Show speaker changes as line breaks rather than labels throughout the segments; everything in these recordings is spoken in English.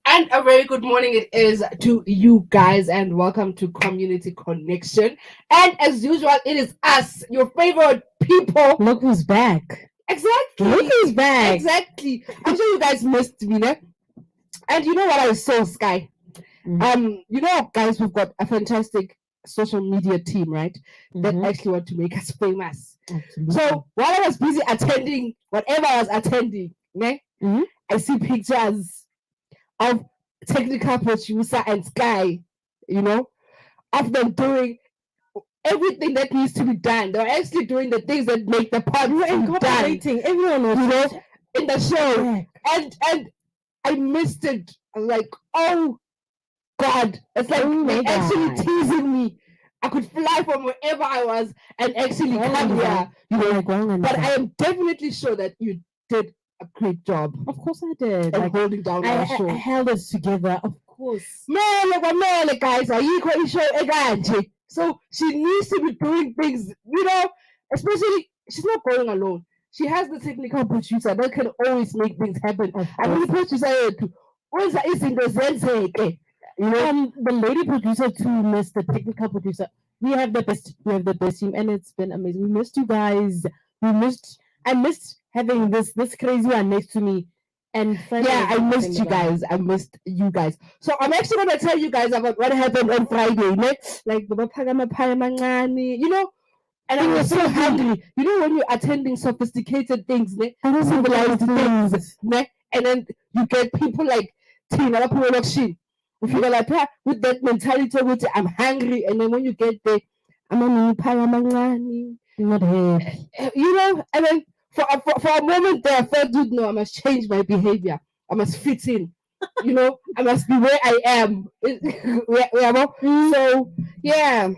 And a very good morning it is to you guys, and welcome to Community Connection. And as usual, it is us, your favorite people.
Look who's back.
Exactly.
Look who's back.
Exactly. I'm sure you guys missed me, né? And you know what I saw, Sky? Guys, we've got a fantastic social media team, right? That actually want to make us famous.
Absolutely.
So while I was busy attending whatever I was attending, né? I see pictures of technical producer and Sky, of them doing everything that needs to be done. They're actually doing the things that make the pod
incorporating everyone was
in the show. And I missed it. I'm like, oh God, it's like they're actually teasing me. I could fly from wherever I was and actually come here, But I am definitely sure that you did a great job.
Of course I did.
And holding down our show.
I held us together, of course.
Guys, so she needs to be doing things, especially she's not going alone. She has the technical producer that can always make things happen. I mean, producer to
the lady producer too missed the technical producer. We have the best team, and it's been amazing. We missed you guys. I missed having this crazy one next to me. And
I missed you guys. I missed you guys. So I'm actually gonna tell you guys about what happened on Friday. Like and I was so hungry. When you're attending sophisticated things, civilized things, and then you get people like Tina, if you go like with that mentality which I'm hungry, and then when you get there, I'm
not here.
And then for a moment there, I felt, dude, no, I must change my behavior. I must fit in. I must be where I am. So, yeah.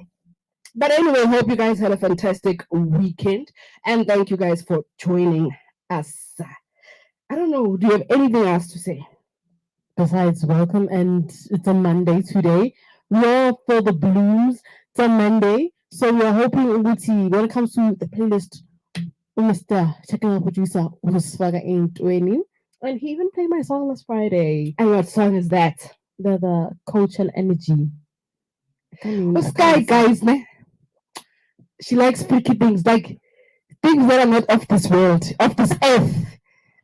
But anyway, hope you guys had a fantastic weekend. And thank you guys for joining us. I don't know. Do you have anything else to say?
Besides, welcome. And it's a Monday today. We're for the blues. It's a Monday. So we're hoping when it comes to the playlist, Mr. Technical Producer was in 20. And he even played my song last Friday.
And what song is that?
The Cultural Energy.
Sky, guys, man. She likes freaky things, like things that are not of this world, of this earth.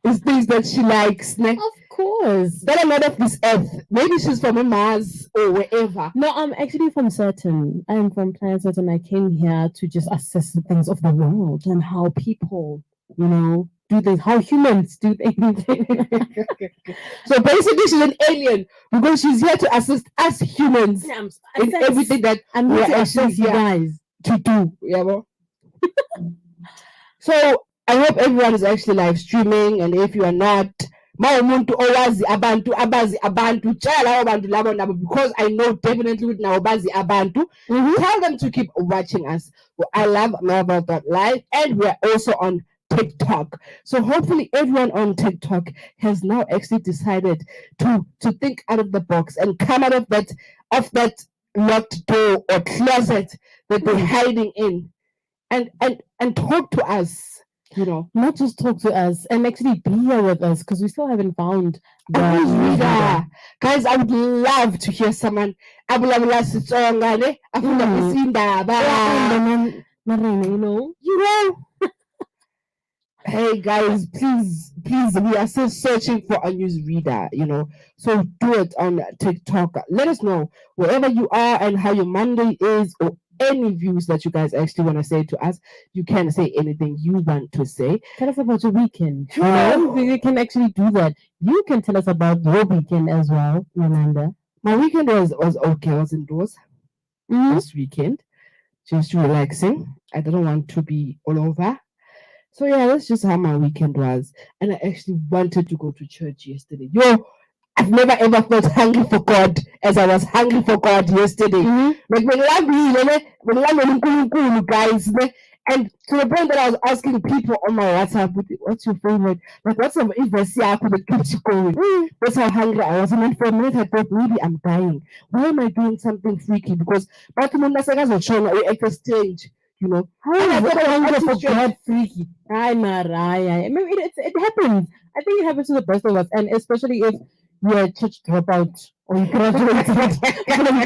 It's things that she likes, né?
Of course.
That are not of this earth. Maybe she's from Mars or wherever.
No, I'm actually from Saturn. I'm from planet Saturn. I came here to just assess the things of the world and how people, do things, how humans do things.
So basically, she's an alien because she's here to assist us humans in everything that
I'm here to assist you guys
to do. Yeah, So I hope everyone is actually live streaming, and if you are not, because I know definitely with nawabazi abantu, tell them to keep watching us. I love Melville.LOVE, and we're also on TikTok. So hopefully everyone on TikTok has now actually decided to think out of the box and come out of that locked door or closet that they're hiding in, and talk to us.
Not just talk to us and actually be here with us, because we still haven't found
the reader. Guys, I would love to hear someone. Hey guys, please, we are still searching for a newsreader, so do it on TikTok. Let us know wherever you are and how your Monday is, or any views that you guys actually want to say to us. You can say anything you want to say.
Tell us about your weekend. We can actually do that. You can tell us about your weekend as well, Yolanda.
My weekend was okay. I was indoors this weekend, just relaxing. I didn't want to be all over. So yeah, that's just how my weekend was. And I actually wanted to go to church yesterday. I've never ever felt hungry for God as I was hungry for God yesterday. Like when guys, and to the point that I was asking people on my WhatsApp, what's your favorite? Like, what's some verse that keeps you going? That's how hungry I was. And then for a minute I thought, maybe I'm dying. Why am I doing something freaky? Because at the stage.
How is it hungry for God freaky? Maybe it happens. I think it happens to the best of us, and especially if you're a church dropout or you graduated from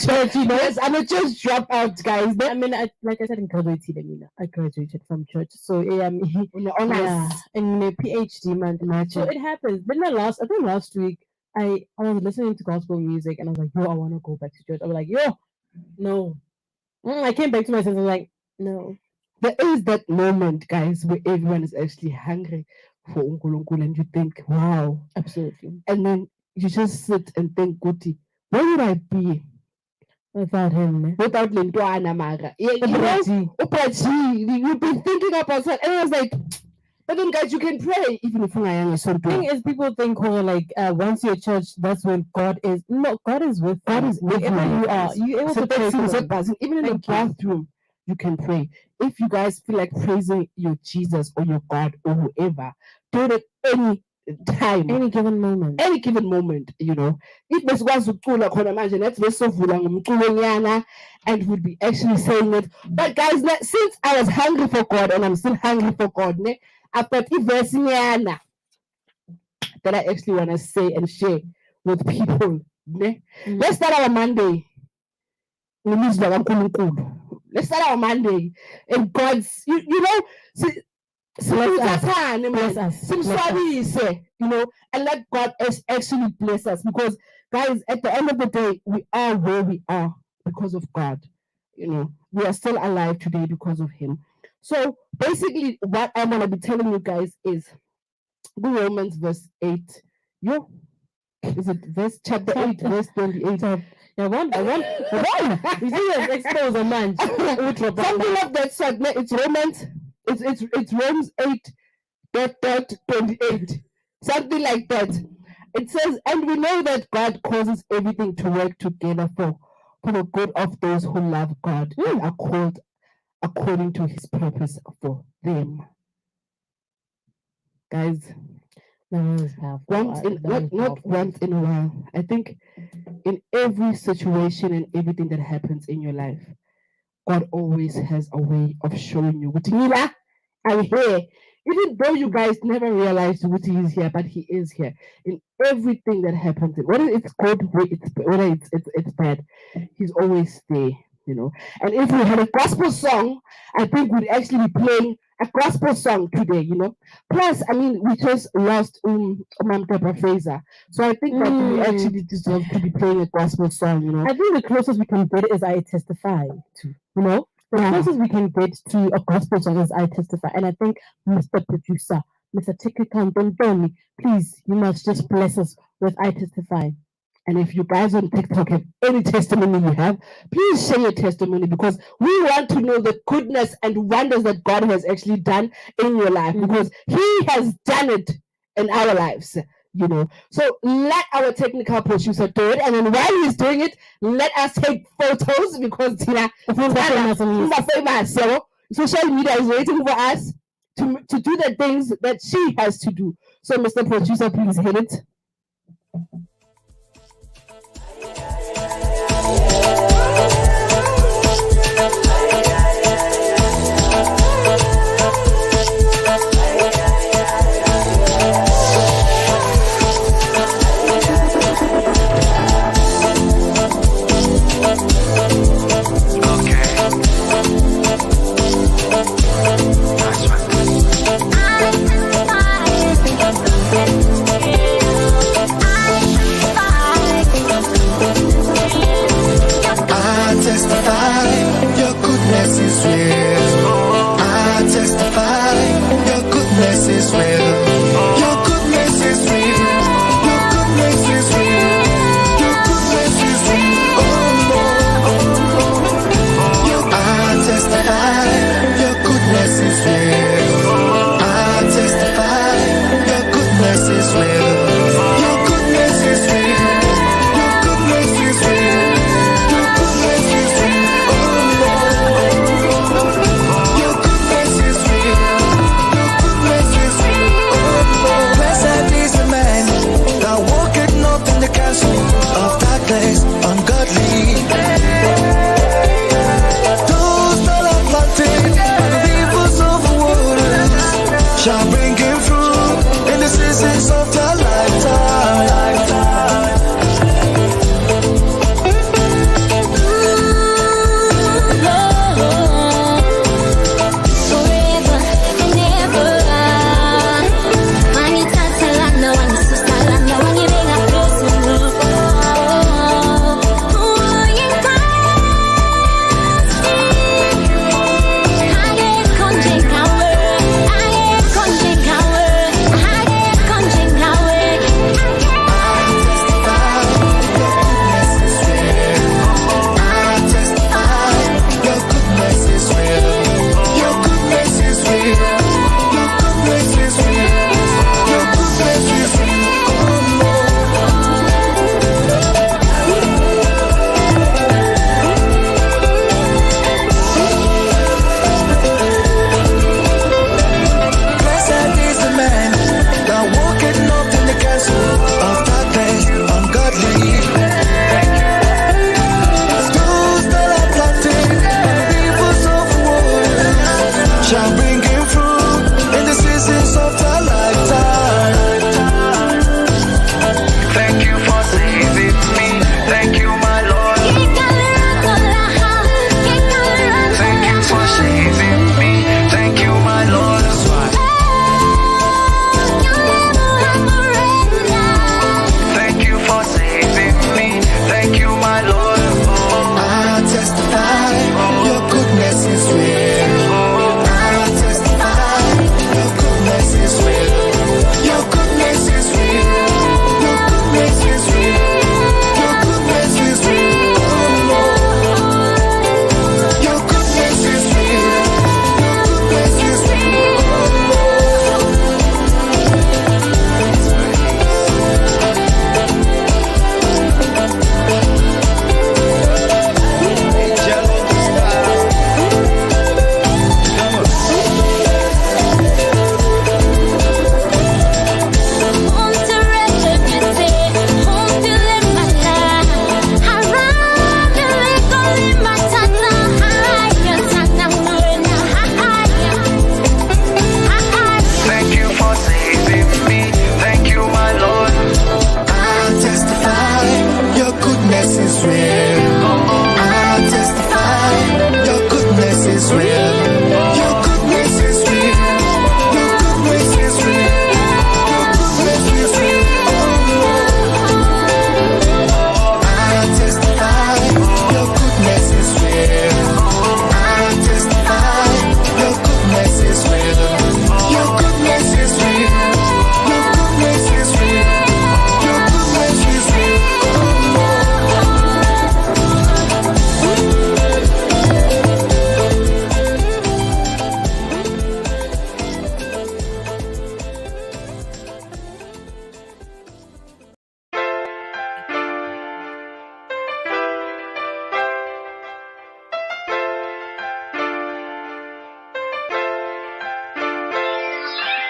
church, you know.
Yes, I'm a church dropout, guys.
I mean, like I said, I graduated from church. So
Honors.
yeah, in a PhD, man. So it happens. Then I think last week, I was listening to gospel music and I was like, yo, I want to go back to church. I was like, yo, no. I came back to my senses. I was like, no.
There is that moment, guys, where everyone is actually hungry for unkulunkulu and you think, wow.
Absolutely.
And then you just sit and think, Guti, where would I be
without him?
Without Lintwana Mara. You've been thinking about that. And I was like, but then guys, you can pray even if I am so.
The thing is, people think, once you're church, that's when God is. No, God is with wherever you are. You're able to pray.
Even in the bathroom, you can pray. If you guys feel like praising your Jesus or your God or whoever, do it at any time,
any given moment,
you know. If there's one to imagine that's very so and would be actually saying it. But guys, since I was hungry for God and I'm still hungry for God, after verse that I actually want to say and share with people. Let's start our Monday. Let's start our Monday. And God's, you know, bless us. You know, and let God actually bless us. Because, guys, at the end of the day, we are where we are because of God. You know, we are still alive today because of Him. So, basically, what I'm going to be telling you guys is Romans verse 8. Is it chapter 8, verse 28?
I want. You see, expose a man.
Something of that sort. It's Romans. It's Romans 8.28. Something like that. It says, and we know that God causes everything to work together for the good of those who love God and are called according to His purpose for them. Guys, not once in a while. I think in every situation and everything that happens in your life, God always has a way of showing you. I'm here. Even though you guys never realized what He is here, but He is here in everything that happens. Whether it's good, whether it's bad, He's always there. You know. And if we had a gospel song, I think we'd actually be playing a gospel song today, you know. Plus, I mean, we just lost Papa Fraser. So I think that we actually deserve to be playing a gospel song, you know.
I think the closest we can get is I Testify to, you know. The closest we can get to a gospel song is I Testify. And I think Mr. Producer, Mr. Ticket Tony, please, you must just bless us with I Testify.
And if you guys on TikTok have any testimony you have, please share your testimony because we want to know the goodness and wonders that God has actually done in your life because He has done it in our lives, you know. So let our technical producer do it. And then while he's doing it, let us take photos because social media is waiting for us to do the things that she has to do. So Mr. Producer, please hit it.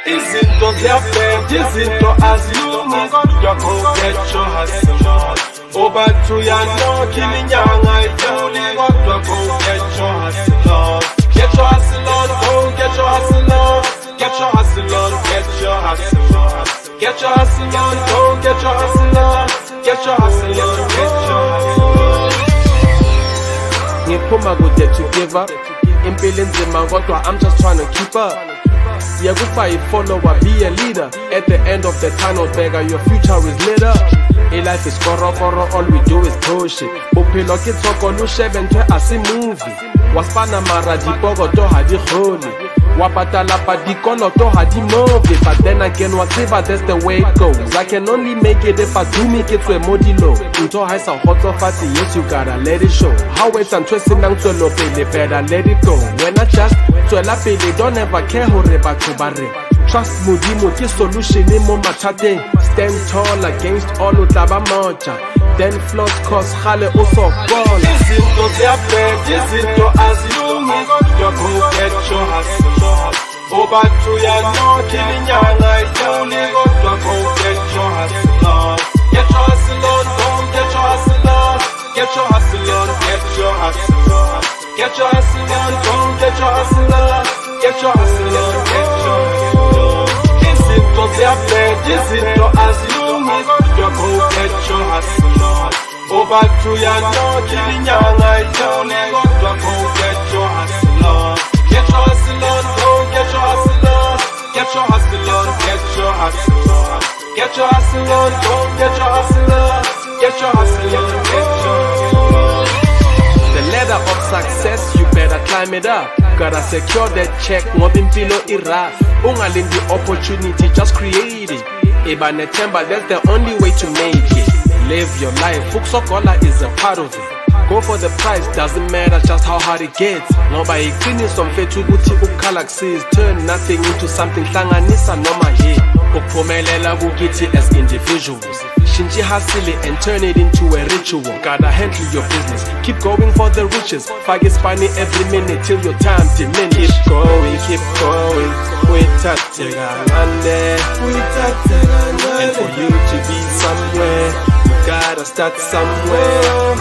Izinto ziyabheda, izinto azilungi, kodwa go get your hustle on. Obantu yanokha iminyanga idlule, kodwa go get your hustle on. Get your hustle on, go get your hustle on. Get your hustle on, get your hustle on. Get your hustle on, go get your hustle on. Get your hustle on, get your hustle on. Ngiphuma kude together, impilo enzima kodwa I'm just trying to keep up. Yeah, goodbye, follower, be a leader. At the end of the tunnel, beggar, your future is lit up. A life is koro, all we do is bullshit. Bophelo ke tsoko lo shebe ntwe a se movie. Waspana mara dipogo to ha di holy. Wapatala pa dikoloto ha di movie. But then again, whatever, that's the way it goes. I can only make it if I do make it to a modilo. Unto high sa hot of fatty, yes, you gotta let it show. How it's and twisting down to lope, they better let it go. When I just to la they don't ever care who reba to barre. Trust Mudimo, this solution in Momatade. Stand tall against all Utaba Moja. Then flood cause Hale also gone. Izinto ziyabheda, izinto azilungi, kodwa go get your hustle on. Obantu yanokha iminyanga idlule, kodwa go get your hustle on. Get your hustle on, go get your hustle on. Get your hustle on, get your hustle on. Get your hustle on, go get your hustle on. Get your hustle on, get your hustle on. Izinto ziyabheda, izinto azilungi, kodwa go get your hustle on. Obantu yanokha iminyanga idlule, kodwa go get your hustle on. Get your hustle on, go get your hustle on. Get your hustle on, get your hustle on. Get your hustle on, go get your hustle on. Get your hustle on, get your hustle on. The ladder of success, you better climb it up. Gotta secure that check, ngobin below iraf. Ungalin the opportunity, just create it. Eba netemba, that's the only way to make it. Live your life, Fuksokola is a part of it. Go for the prize, doesn't matter just how hard it gets. Nobody cleaning some fetu uti ukalaxis. Turn nothing into something, hlanganisa noma here. Ukuphumelela kukithi as individuals. Shinji hustle it and turn it into a ritual. Gotta handle your business, keep going for the riches. Fagis funny every minute till your time diminish. Keep going, withateka ngane. And for you to be somewhere, you gotta start somewhere.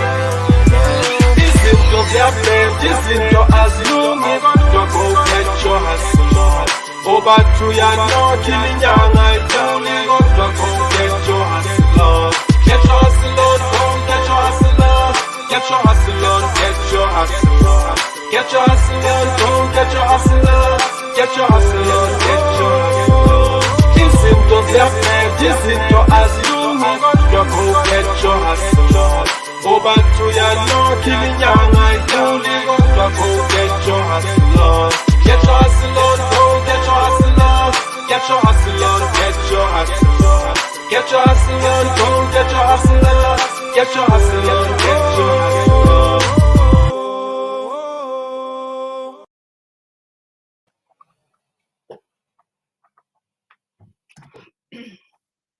Izinto ziyabheda, izinto azilungi, kodwa go get your hustle on. Obantu yanokha iminyanga idlule, kodwa go get your hustle on. Get your hustle on, go get your hustle on. Get your hustle on, get your hustle on. Get your hustle on, go get your hustle on. Get your hustle on, get your hustle on. Izinto ziyabheda, izinto azilungi, kodwa go get your hustle on. Obantu yanokha iminyanga idlule, kodwa go get your hustle on. Get your hustle on, go get your hustle on. Get your hustle on, get your hustle on. Get your hustle on, go get your hustle on. Get your hustle on, get your hustle on.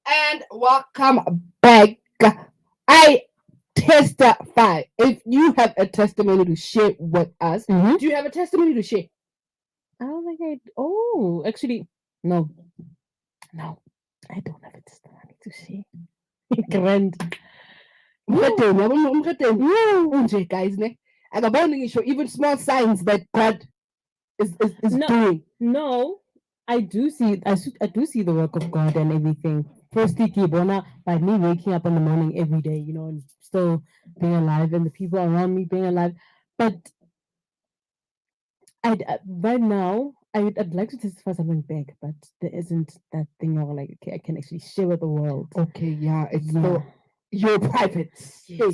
And welcome back. I testify. If you have a testimony to share with us, do you have a testimony to share?
I don't think actually, no, I don't have a testimony to share. Grand.
Guys, even small signs that God is doing.
No, I do see the work of God and everything. Firstly, Kibona, by me waking up in the morning every day, and still being alive, and the people around me being alive. But right now, I'd like to testify something big, but there isn't that thing of like, okay, I can actually share with the world.
Okay, yeah, it's so your private thing,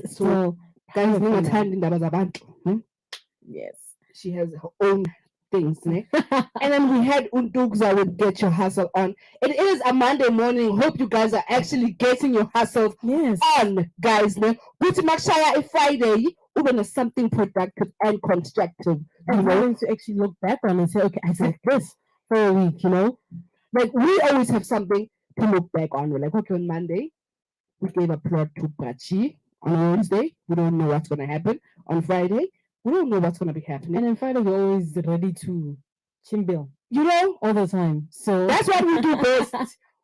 so guys,
yes,
she has her own things, and then we had Undugza with Get Your Hustle On. It is a Monday morning. Hope you guys are actually getting your hustle on, guys. Good Makshaya Friday. Even something productive and constructive.
I'm going to actually look back on and say, okay, I did this for a week,
Like we always have something to look back on. We're like, okay, on Monday, we gave a plot to Bachi. On Wednesday, we don't know what's going to happen. On Friday, we don't know what's going to be happening.
And on Friday, we're always ready to chimbil
You know,
all the time. So
that's what we do best.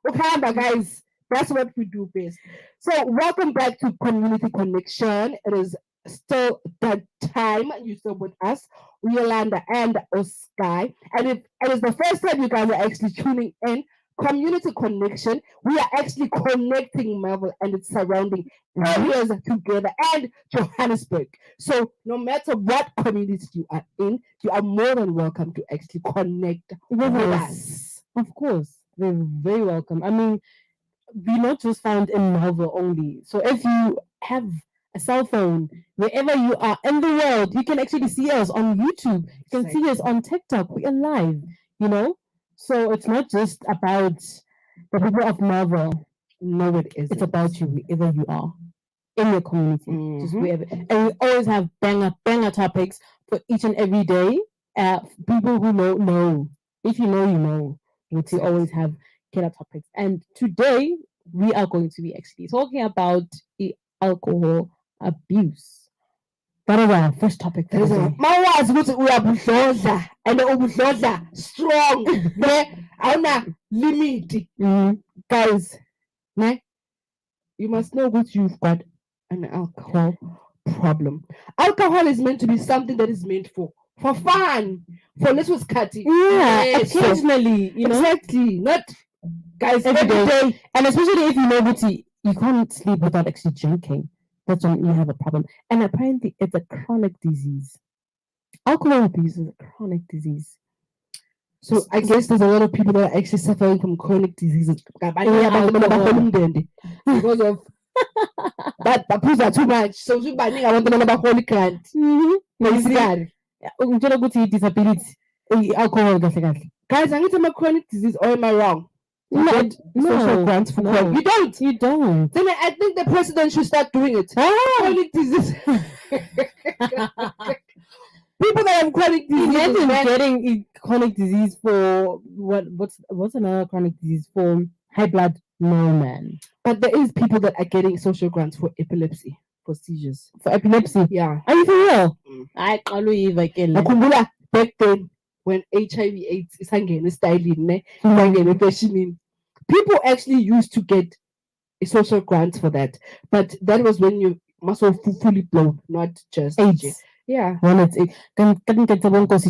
Okay, guys. That's what we do best. So, welcome back to Community Connection. It is still that time. You're still with us, Yolanda and Oscar. And if it is the first time you guys are actually tuning in, Community Connection, we are actually connecting Melville and its surrounding areas together and Johannesburg. So, no matter what community you are in, you are more than welcome to actually connect with us.
Of course, they're very welcome. I mean, we're not just found in Melville only. So if you have a cell phone, wherever you are in the world, you can actually see us on YouTube. You can see us on TikTok. We are live, you know? So it's not just about the people of Melville.
No, it isn't.
It's about you wherever you are in your community. Just wherever. And we always have banger topics for each and every day. People who know. If you know, you know. We always have killer topics. And today we are going to be actually talking about the alcohol abuse. That is our first topic for today.
Mawazi ukuthi uyabudlodla and ubudlodla strong ne awuna limit. Guys, ne, you must know what you've got an alcohol problem. Alcohol is meant to be something that is meant for fun, for little scatty.
Yeah, occasionally, you know.
Exactly. Not guys
every day. And especially if you know that you can't sleep without actually drinking. That's when you have a problem. And apparently it's a chronic disease. Alcohol abuse is a chronic disease.
So I guess there's a lot of people that are actually suffering from chronic diseases because of that are too much. So I want to know holy grant.
Disability. Alcohol.
Guys, I need to make chronic disease, or am I wrong?
No.
Social grants for chronic. You don't. Then I think the president should start doing it. Chronic disease. People that have chronic disease.
Imagine getting chronic disease for what's another chronic disease for high blood? No, man.
But there is people that are getting social grants for epilepsy, for seizures.
For epilepsy?
Yeah.
Are you for real? I can't believe I can.
Back then, when HIV/AIDS is hanging styling, people actually used to get a social grant for that. But that was when you must have fully blown, not just
AIDS.
Yeah.
When it's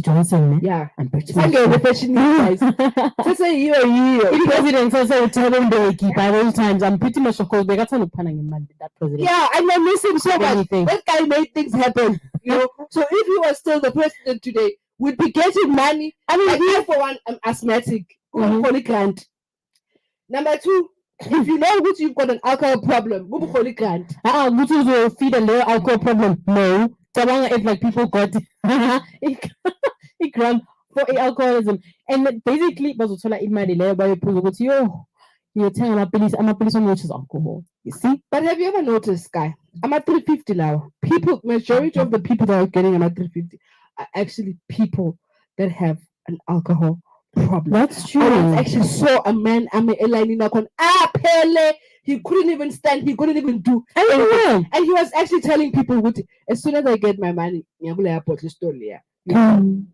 Johnson.
Yeah.
I'm pretty
sure. Guys. Just a year.
The president also tell them they keep by those times. I'm pretty much of course they got some that president.
Yeah, and I miss him so much. That guy made things happen. You know. So if he was still the president today, we'd be getting money. I mean, here for one, I'm asthmatic. Holy grant. Number two, if you know which you've got an alcohol problem, holy grant.
Which will feed a little alcohol problem. No. If like people got a grant for alcoholism, and basically bazothola imali leyo bayiphuza ukuthi you're amaphilisi on which is alcohol. You see?
But have you ever noticed, Guy? I'm at 350 now. Majority of the people that are getting at 350 are actually people that have an alcohol problem.
That's true.
I actually saw a man, he couldn't even stand, he couldn't even do anything. And he was actually telling people, as soon as I get my money, I'm going to put the story.
And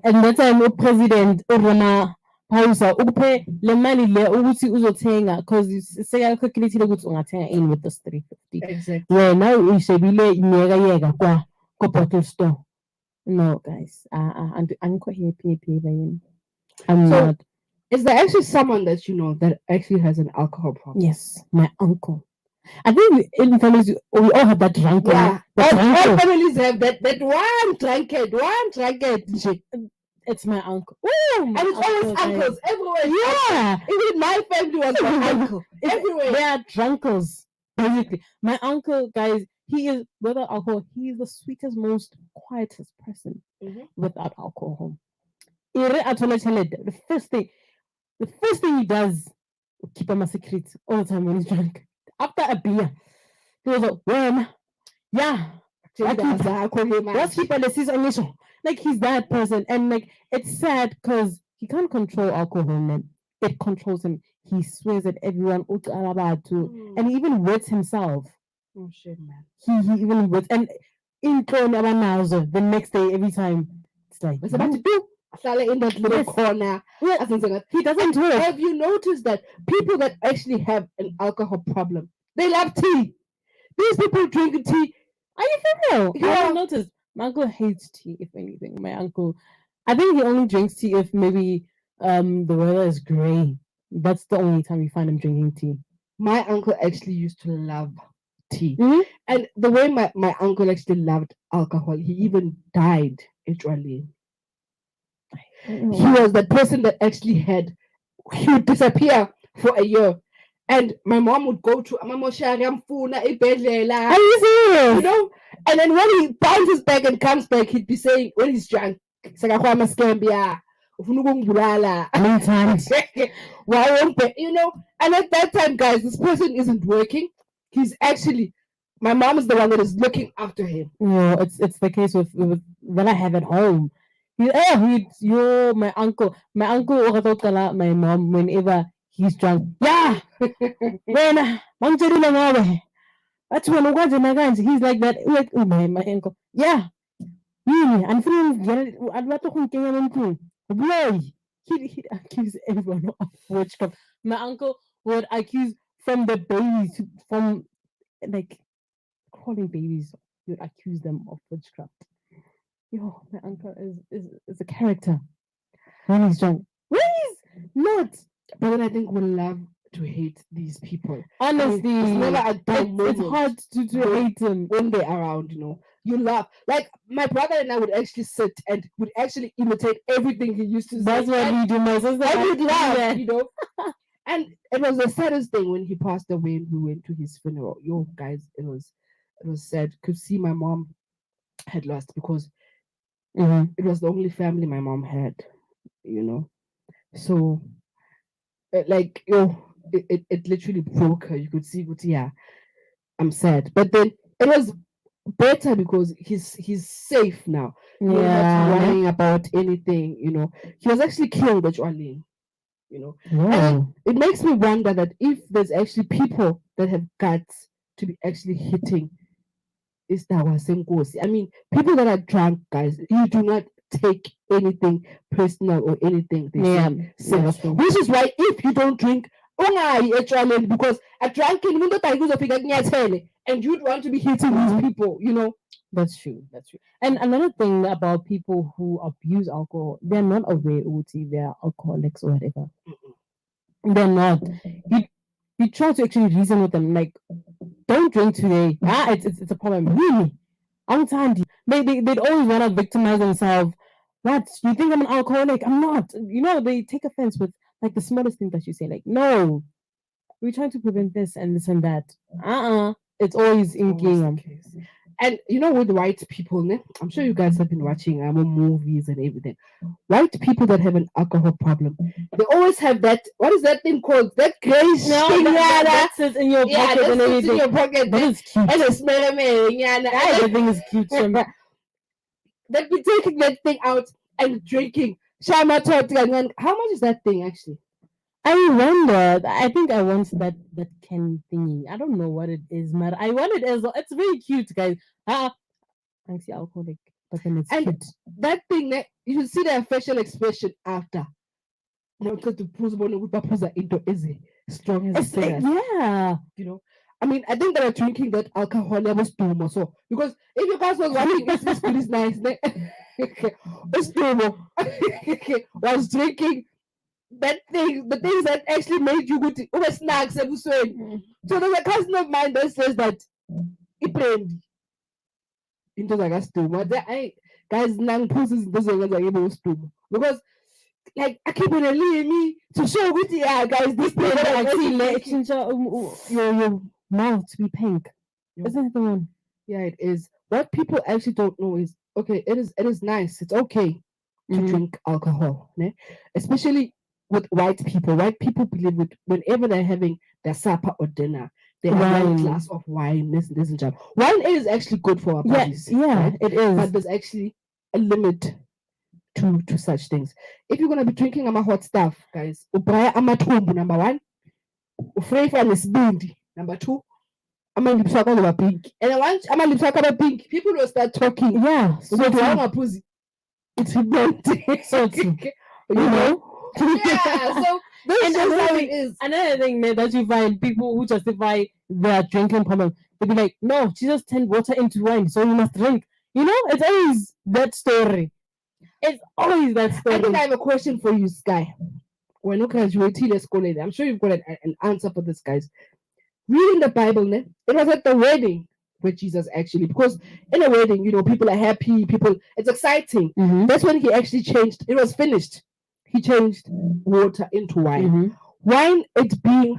that time president Obama pausa ukuphe le mali le ukuthi uzothenga because calculated ukuthi ungathenga in with this 350.
Exactly.
Wena uyishebile yeka kwa bottle store. No, guys. I'm quite happy yini. I'm not.
Is there actually someone that you know that actually has an alcohol problem?
Yes, my uncle. I think in families we all have that drunkard.
Yeah, all families have that one drunkard. It's
my uncle.
Ooh, and it's always uncles everywhere.
Yeah,
even my family was my uncle. Everywhere
they are drunkers. Basically, my uncle, guys, he is without alcohol. He is the sweetest, most quietest person without alcohol. The first thing he does, keep him a secret all the time when he's drunk. After a beer, he was like, "When, yeah, let's keep on the season." Like he's that person, and like it's sad because he can't control alcohol, man. It controls him. He swears at everyone, and he even wets himself.
Oh shit, man.
He even wets, and in the next day, every time it's like,
what's about to do? in that little
Yes.
corner.
Yeah. He doesn't talk.
Have you noticed that people that actually have an alcohol problem, they love tea? These people drink tea.
Are you for real? I
Yeah.
haven't noticed. My uncle hates tea, if anything. My uncle, I think he only drinks tea if maybe the weather is grey. That's the only time you find him drinking tea.
My uncle actually used to love tea.
Mhm.
And the way my uncle actually loved alcohol, he even died actually. He was the person that actually he would disappear for a year. And my mom would go to Amamoshari, Amfuna, Ibedlela.
Are you serious?
You know? And then when he bounces back and comes back, he'd be saying, when he's drunk, "Sakakwama scambia, ufuna ukungibulala."
Many times.
Why won't they? You know? And at that time, guys, this person isn't working. He's actually, my mom is the one that is looking after him.
No, it's the case with that I have at home. My uncle. My uncle will my mom whenever he's drunk. Yeah. Wena, mangitshela ngawe. Athi wena ukwazi nakanje. He's like that. Like, oh my uncle. Yeah. Yini, anifuna alibathi ukungikenya emntwini. Blow. He'd accuse everyone of witchcraft. My uncle would accuse from the babies, from like calling babies, he would accuse them of witchcraft. Yo, my uncle is a character when he's drunk. When he's not.
But then I think we love to hate these people.
Honestly,
it's never a dull
it's
moment
hard to hate him.
when they're around, you know. You laugh. Like my brother and I would actually sit and would actually imitate everything he used to say.
That's what we do. My sister
I would laugh,
yeah.
you know. And it was the saddest thing when he passed away and we went to his funeral. Yo, guys, it was sad. Could see my mom had lost because it was the only family my mom had, you know. So, like, it literally broke her. You could see, yeah, I'm sad. But then it was better because he's safe now. You're not worrying about anything, you know. He was actually killed at Johannesburg, you know. And it makes me wonder that if there's actually people that have guts to be actually hitting I mean, people that are drunk, guys, you do not take anything personal or anything they say serious. Which is why if you don't drink, because a drunken and you'd want to be hitting these people, you know.
That's true. And another thing about people who abuse alcohol, they're not aware they're alcoholics or whatever. They're not. You try to actually reason with them, like, don't drink today. It's a problem. Really? I'm tired. They'd always want to victimize themselves. What? You think I'm an alcoholic? I'm not. You know, they take offense with like the smallest thing that you say, like, no, we're trying to prevent this and this and that. It's always in game.
And you know, with white people, I'm sure you guys have been watching movies and everything. White people that have an alcohol problem, they always have that. What is that thing called? That gray thing.
That sits in your pocket and everything.
In your pocket.
That is cute.
And a smell
That thing is cute.
They'd be taking that thing out and drinking. How much is that thing actually?
I wonder. I think I want that can thingy. I don't know what it is, man. I want it as well. It's very cute, guys. I see alcoholic, but then it's cute.
That thing, you should see their facial expression after. Because the pose into easy, strong as
yeah.
You know. I mean, I think they are drinking that alcohol was too much. So because if you guys was watching this food is nice, it's too was drinking that thing, the things that actually made you go to snacks every so there's a cousin of mine that says that it played into like a stew. But I guys nang poses because like I keep on leaving me to show with guys this thing
I see your mouth to be pink. Isn't it the one?
Yeah, it is. What people actually don't know is okay, it is nice. It's okay to drink alcohol, especially with white people. White people believe that whenever they're having their supper or dinner, they have one glass of wine. This and that. Wine is actually good for our bodies.
Yeah, right? It is.
But there's actually a limit to such things. If you're gonna be drinking hot stuff, guys, number one, number two, lips are pink. And once lips are pink, people will start talking.
Yeah.
So It's romantic.
So true.
You know? Yeah, so this
And
is how
another
it
thing,
is.
another thing man, that you find people who justify their drinking problem, they be like, no, Jesus turned water into wine, so you must drink. You know, it's always that story. It's always that
I think
story.
I have a question for you, Sky. When you graduated school, I'm sure you've got an answer for this, guys. Reading the Bible, ne? It was at the wedding with Jesus, actually, because in a wedding, people are happy, it's exciting.
Mhm.
That's when he actually changed. It was finished. He changed water into wine.
Mhm.
Wine, it being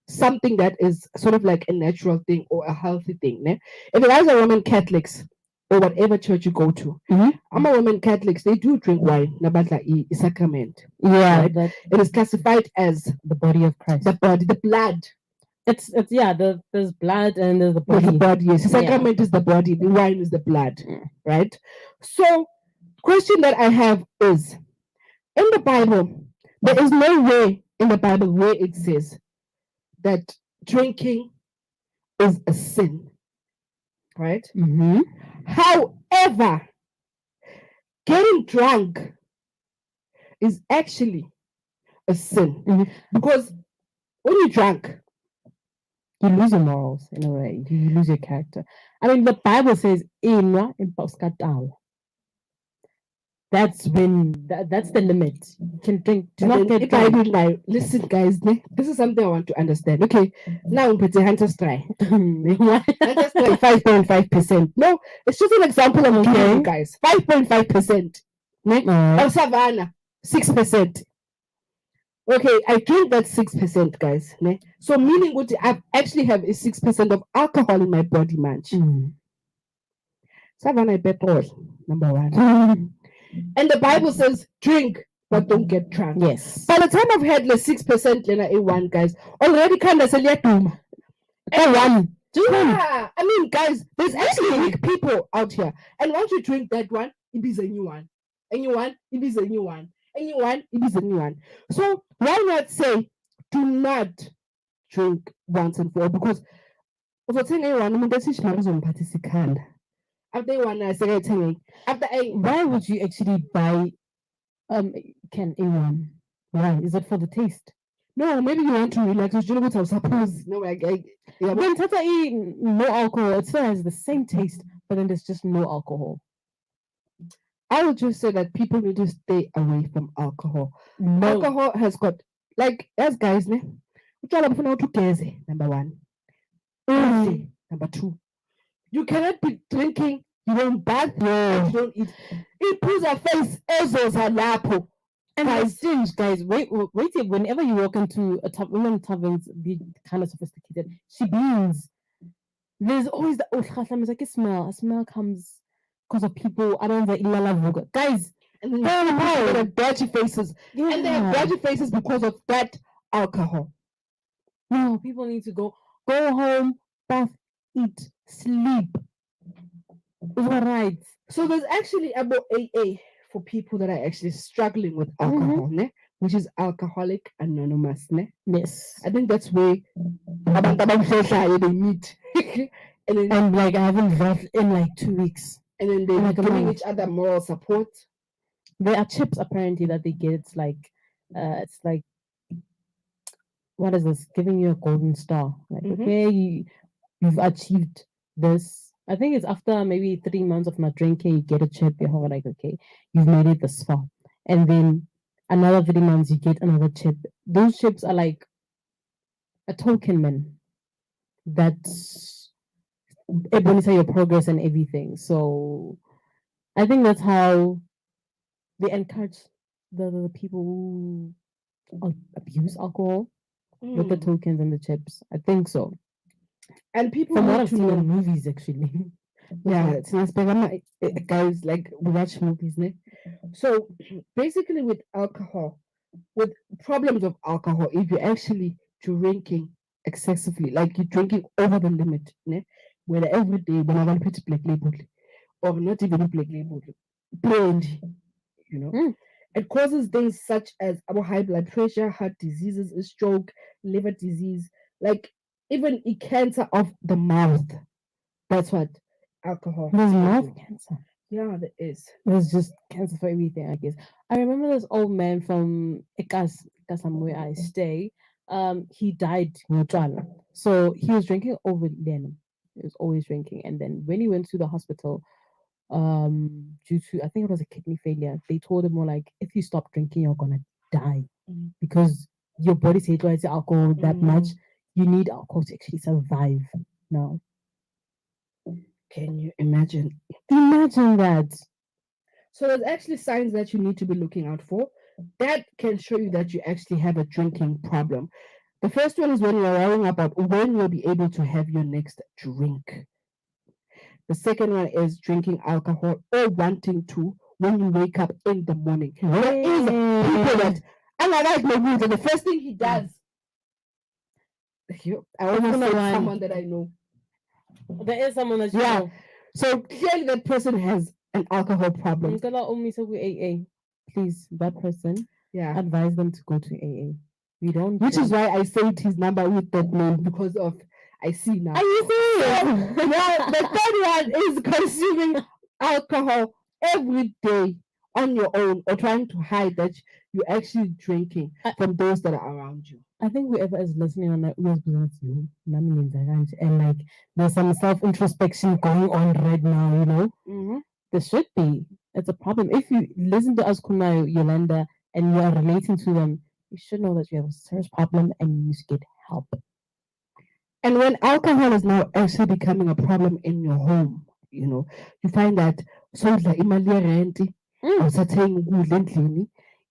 something that is sort of like a natural thing or a healthy thing. Ne? If you guys are Roman Catholics or whatever church you go to,
Mhm.
I'm a Roman Catholics, they do drink wine, nabadla sacrament.
Yeah,
Right?
that
It is classified as
the body of Christ.
the body, the blood.
It's yeah. There's blood and there's the
There's
body.
the body, yes. The
Yeah.
sacrament is the body, the wine is the blood.
Mm.
Right? So, question that I have is in the Bible, there is no way in the Bible where it says that drinking is a sin. Right?
Mhm.
However, getting drunk is actually a sin
Mhm.
because when you're drunk,
You lose your morals in a way. You lose your character. I mean, the Bible says, "Inwa impauskatao." That's that's the limit. You can drink. Do
and
not
then
get
if I
drunk.
do now, listen, guys, this is something I want to understand. Okay, now we put Hunter's try. Hunter's try 5.5%. No, it's just an example I'm giving you
Okay.
guys. 5.5%.
Alright.
Or Savannah, 6%. Okay, I drink that 6%, guys. Ne? So meaning what I actually have is 6% of alcohol in my body, man.
Mm.
Savannah petrol, number one. And the Bible says drink, but don't get drunk.
Yes.
By the time I've had the 6% Lena A1, guys, already kind of doom.
One. Just one.
Yeah, I mean, guys, there's actually weak people out here. And once you drink that one, it is a new one. A new one, it is a new one. A new one, it is a new one. So why not say, do not drink once and for all? Because uzothenga eyi-one umuntu esithi mara uzomphathisa ikhanda. After eyi-one sekayithenge. After
Why would you actually buy can A1? Why? Is it for the taste?
no, maybe you want to relax. You know what I suppose. No, yeah,
Then Tata E, no alcohol. It still has the same taste, but then there's just no alcohol.
I would just say that people need to stay away from alcohol.
No.
Alcohol has got, like, as guys, ne? Utshwala bufuna ukuthi ugeze, number one. Udle, number two. You cannot be drinking, you don't bath, you don't eat. Iphuza face ezoza lapho.
And guys, guys, wait, whenever you walk into a women taverns, be kind of sophisticated, she beans. There's always the it's like a smell comes because of people. I don't know, guys.
And then they have dirty faces.
Yeah.
And they have dirty faces because of that alcohol.
No, people need to go home, bath, eat, sleep. It's all right.
So there's actually about AA for people that are actually struggling with alcohol, ne? Which is Alcoholic Anonymous. Ne?
Yes.
I think that's where they meet.
and like I haven't drank in like 2 weeks.
And then they're
like
giving each other moral support.
There are chips apparently that they get. It's like what is this? Giving you a golden star. Like, okay, you've achieved this. I think it's after maybe 3 months of not drinking, you get a chip. You're like, okay, you've made it this far. And then another 3 months, you get another chip. Those chips are like a token, man. That's your progress and everything. So I think that's how they encourage the people who abuse alcohol with the tokens and the chips. I think so.
And people
from what
need
I've
to
seen
know.
in movies, actually.
Yeah, it's nice. But guys, like, we watch movies, ne? So basically, with alcohol, with problems of alcohol, if you're actually drinking excessively, like you're drinking over the limit, ne? Whether every day, when I want to put black label, or not even black label, brandy, you know. It causes things such as our high blood pressure, heart diseases, stroke, liver disease, like even a cancer of the mouth. That's what alcohol.
There's mouth cancer.
Yeah, there is.
There's just cancer for everything, I guess. I remember this old man from Ekasam where I stay. He died in China. So he was drinking over then. He was always drinking. And then when he went to the hospital, due to I think it was a kidney failure, they told him more like if you stop drinking, you're gonna die
Mm.
because your body saturates alcohol that much.
Mm.
You need alcohol to actually survive now.
Can you imagine?
Imagine that.
So there's actually signs that you need to be looking out for that can show you that you actually have a drinking problem. The first one is when you're worrying about when you'll be able to have your next drink. The second one is drinking alcohol or wanting to when you wake up in the morning. There is people that, and I like my mood, and the first thing he does, I almost said someone that I know.
There is someone that you
Yeah.
know.
So clearly that person has an alcohol problem.
AA. Please, that person,
Yeah.
advise them to go to AA. We don't.
Which is why I saved his number with that name because of I see now.
Are you serious?
Now the third one is consuming alcohol every day on your own or trying to hide that you're actually drinking from those that are around you.
I think whoever is listening on that was you, and like there's some self introspection going on right now. You know,
Mm-hmm.
there should be. It's a problem. If you listen to us, Kunayo, Yolanda, and you are relating to them, you should know that you have a serious problem and you need to get help.
And when alcohol is now actually becoming a problem in your home, you find that so like rent,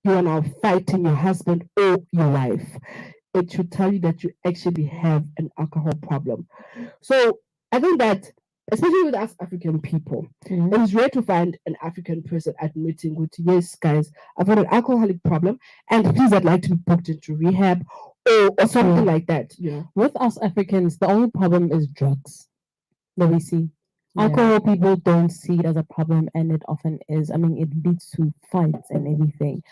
you are now fighting your husband or your wife. It should tell you that you actually have an alcohol problem. So I think that, especially with us African people, it is rare to find an African person admitting, yes, guys, I've got an alcoholic problem, and please, I'd like to be booked into rehab or something like that.
With us Africans, the only problem is drugs that we see.
Yeah.
Alcohol people don't see it as a problem, and it often is. I mean, it leads to fights and everything.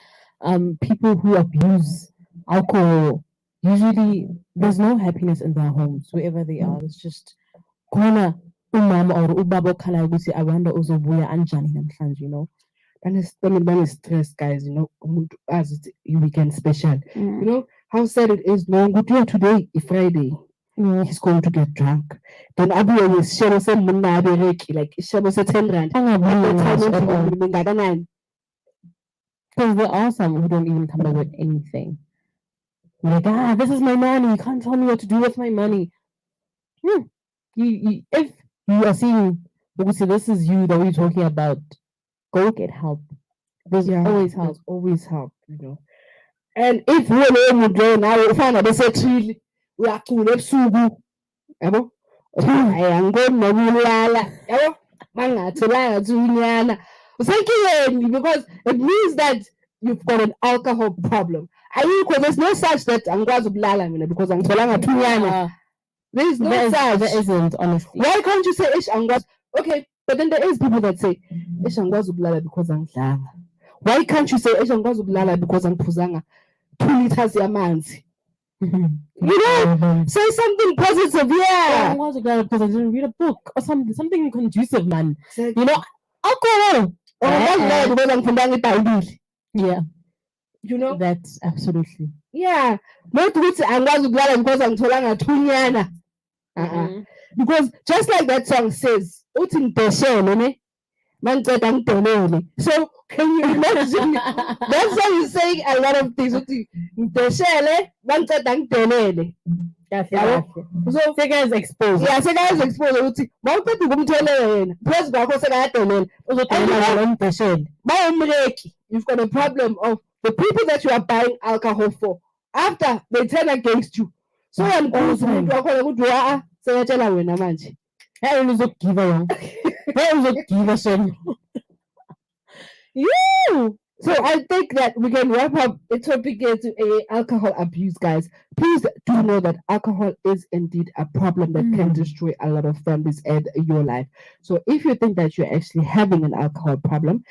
People who abuse alcohol usually there's no happiness in their homes wherever they are. It's just khona umama or ubaba okhala ukuthi awanda uzobuya anjani namhlanje, you know.
When stress, guys, umuntu azi ukuthi i-weekend special. You know how sad it is knowing ukuthi today is Friday. He's going to get drunk. Then abuye ngesishebo semunna abereki, like isishebo se-10 rand.
Because there are some who don't even come up with anything. Like, this is my money. You can't tell me what to do with my money. If you are seeing, obviously, this is you that we're talking about, go get help. There's always help.
There's always help, And if we're now we find out they say uyacula ebusuku, yabo? Angikoni nokulala, yabo? Mangatholanga ukuthi unyana. Usenkingeni because it means that you've got an alcohol problem. There's no such that angikwazi ukulala mina because angitholanga thunyana. There is no such.
There isn't, honestly.
Why can't you say ish angikwazi? Okay, but then there is people that say ish angikwazi ukulala because angidlanga. Why can't you say ish angikwazi ukulala because angiphuzanga 2 liters yamanzi? Say something positive, yeah.
I was glad because I didn't read a book or something conducive, man. You know, alcohol. Yeah. That's absolutely.
Yeah. Not ukuthi angikwazi ukulala because angitholanga thunyana. Because just like that song says, uthi ngideshele ne mangiceda ngidolele. So can you imagine? That song is saying a lot of things. Uthi ngideshele mangiceda ngidolele.
So Sega is exposed.
Yeah, Sega is exposed. Uthi mawuqeda ukumthelela yena. Phezu kwakho sekayadelela. Uzodelela ngideshele. Bayomreki. You've got a problem of the people that you are buying alcohol for. After they turn against you. So uyangibuza umuntu wakhona ukuthi sekatshela wena manje.
Uzokugiva yona. Uzokugiva shem.
So I think that we can wrap up the topic here to alcohol abuse, guys. Please do know that alcohol is indeed a problem that can destroy a lot of families and your life. So if you think that you're actually having an alcohol problem,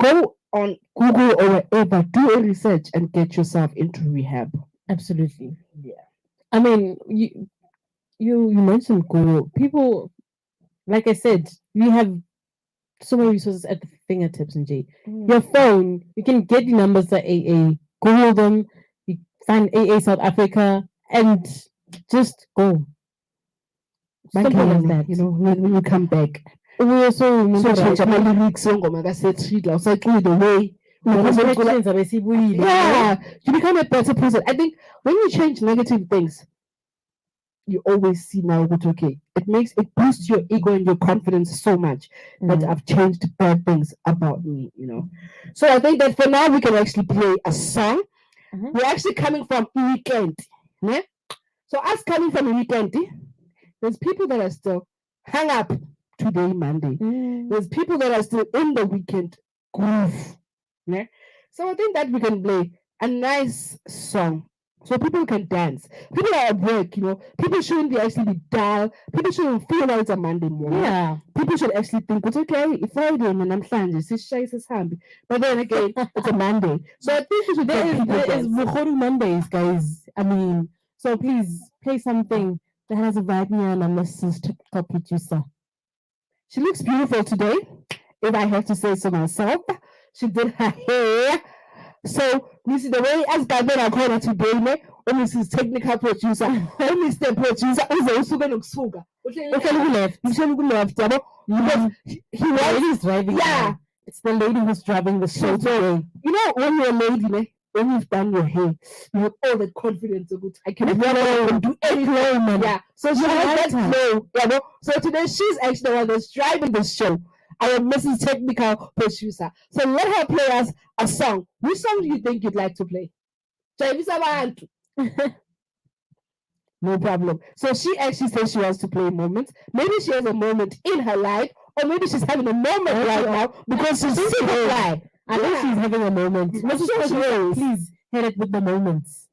go on Google or wherever, do a research and get yourself into rehab.
Absolutely. Yeah. I mean, you mentioned Google. People, like I said, we have so many resources at the fingertips, and your phone, you can get the numbers at AA, Google them, you find AA South Africa, and just go. Simple as that.
You know, when you come back.
We also remember
change my lyrics ngoma kaSethridla usaqinile the way you become a better person. I think when you change negative things, you always see now that okay, it boosts your ego and your confidence so much that I've changed bad things about me, you know. So I think that for now we can actually play a song. We're actually coming from weekend, né? So us coming from a weekend, there's people that are still hung up today, Monday. There's people that are still in the weekend groove. Yeah? So I think that we can play a nice song so people can dance. People are at work, you know. People shouldn't actually be dull. People shouldn't feel like it's a Monday morning.
Yeah.
People should actually think it's okay. It's Friday and I'm Sunday. But then again, it's a Monday. So I think we should
there is Vukhori Mondays, guys. I mean, so please play something that has a vibe here and Mrs. TikTok producer.
She looks beautiful today, if I have to say so myself. She did her hair. So, you see, the way as Batman I call her today, Mrs. Technical Producer, Mr. Producer, also going to left. Because he was driving. Yeah.
It's the lady who's driving the show today.
You know, when you're a lady, when you've done your hair, you have all that confidence. I can do anything. Yeah. So she has that flow. Yeah, so today she's actually the one that's driving the show. I am Mrs. Technical Producer. So let her play us a song. Which song do you think you'd like to play? No problem. So she actually says she wants to play moments. Maybe she has a moment in her life, or maybe she's having a moment right now because she's super fly.
I think she's having a moment. Please hit it with the moments.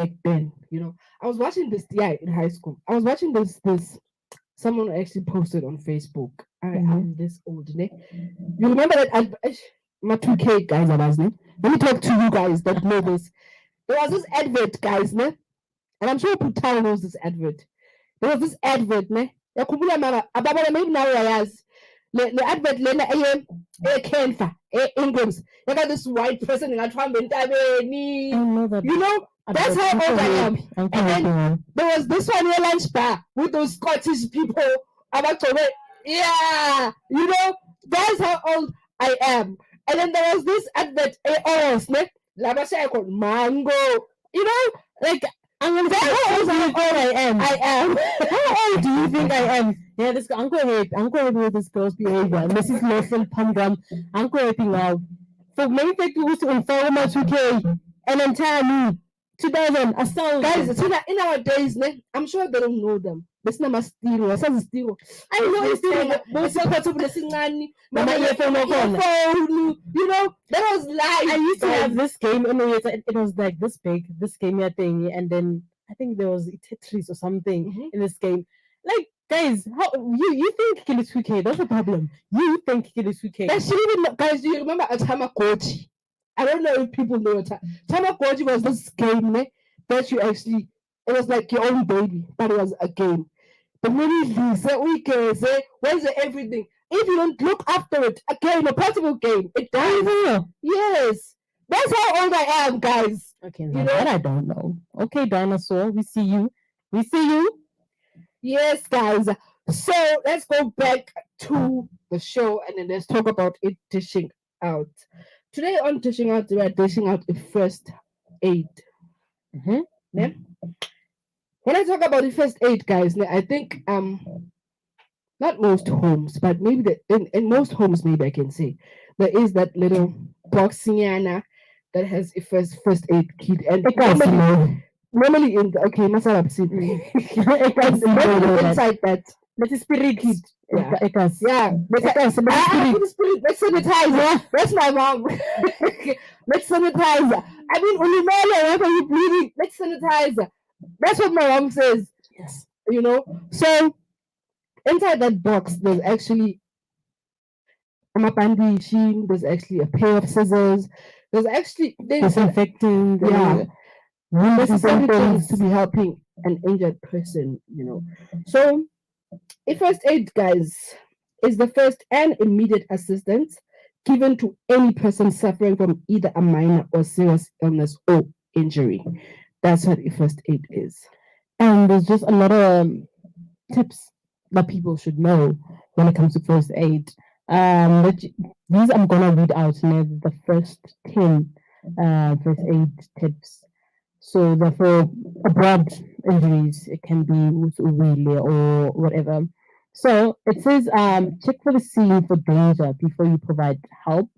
back then. I was watching this. Yeah, in high school, I was watching this. Someone actually posted on Facebook. I am this old, ne? You remember that? My 2K guys, I was, ne? Let me talk to you guys that know this. There was this advert, guys, ne? And I'm sure Putal knows this advert. There was this advert, ne? Yakhumbula mama, ababona maybe now uyayazi. Le advert lena eKenfa, Ingrams. You got this white person in a tramp entabeni.
I know that.
That's how old I am.
I'm
And then there was this one here lunch bar with those Scottish people. Yeah, that's how old I am. And then there was this advert, mango. Like
I'm gonna say how old I am.
I am.
How old do you think I am? Yeah, this Uncle Happy with this girl's behavior. Mrs. Lawson Pumgum, Uncle Happy now. For many people to inform us 2K and entire me. 2000, a sound.
Guys, in our days, I'm sure they don't know them. That's not my steel. I know it's still. Most of the that was live.
I used to have this game, and it was like this big, this game thing, and then I think there was Tetris or something in this game. Like, guys, how you think Kill 2K? That's a problem. You think Kill 2K?
Guys, do you remember a Tamagotchi? I don't know if people know it. Tamagotchi was this game that you actually, it was like your own baby, but it was a game. But when you say, where's everything? If you don't look after it, a portable game, it dies. Yes. That's how old I am, guys.
Okay, that I don't know. Okay, dinosaur, we see you. We see you.
Yes, guys. So let's go back to the show and then let's talk about it dishing out. Today on Dishing Out, we are dishing out a first aid. Yeah? When I talk about the first aid, guys, I think not most homes, but maybe in most homes, maybe I can say there is that little boxiana that has a first aid kit, and normally in inside that.
That's a spirit kit.
Yeah. Let's sanitize. That's my mom. Let's sanitize. I mean, whenever you're bleeding, let's sanitize. That's what my mom says.
Yes.
So inside that box, there's actually a bandage. There's actually a pair of scissors. There's actually
disinfectant.
Yeah. Necessary things to be helping an injured person. So. A first aid, guys, is the first and immediate assistance given to any person suffering from either a minor or serious illness or injury. That's what a first aid is.
And there's just a lot of tips that people should know when it comes to first aid. These I'm gonna read out the first 10 first aid tips. So therefore, abroad injuries, it can be with really or whatever. So it says, check for the scene for danger before you provide help.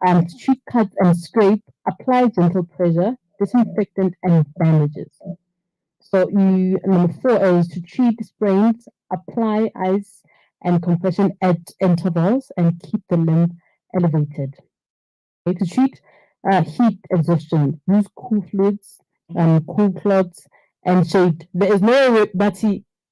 To treat cuts and scrape, apply gentle pressure, disinfectant, and bandages. So number 4 is to treat sprains, apply ice and compression at intervals and keep the limb elevated. Okay, to treat heat exhaustion, use cool fluids, cool cloths, and shade. There is no but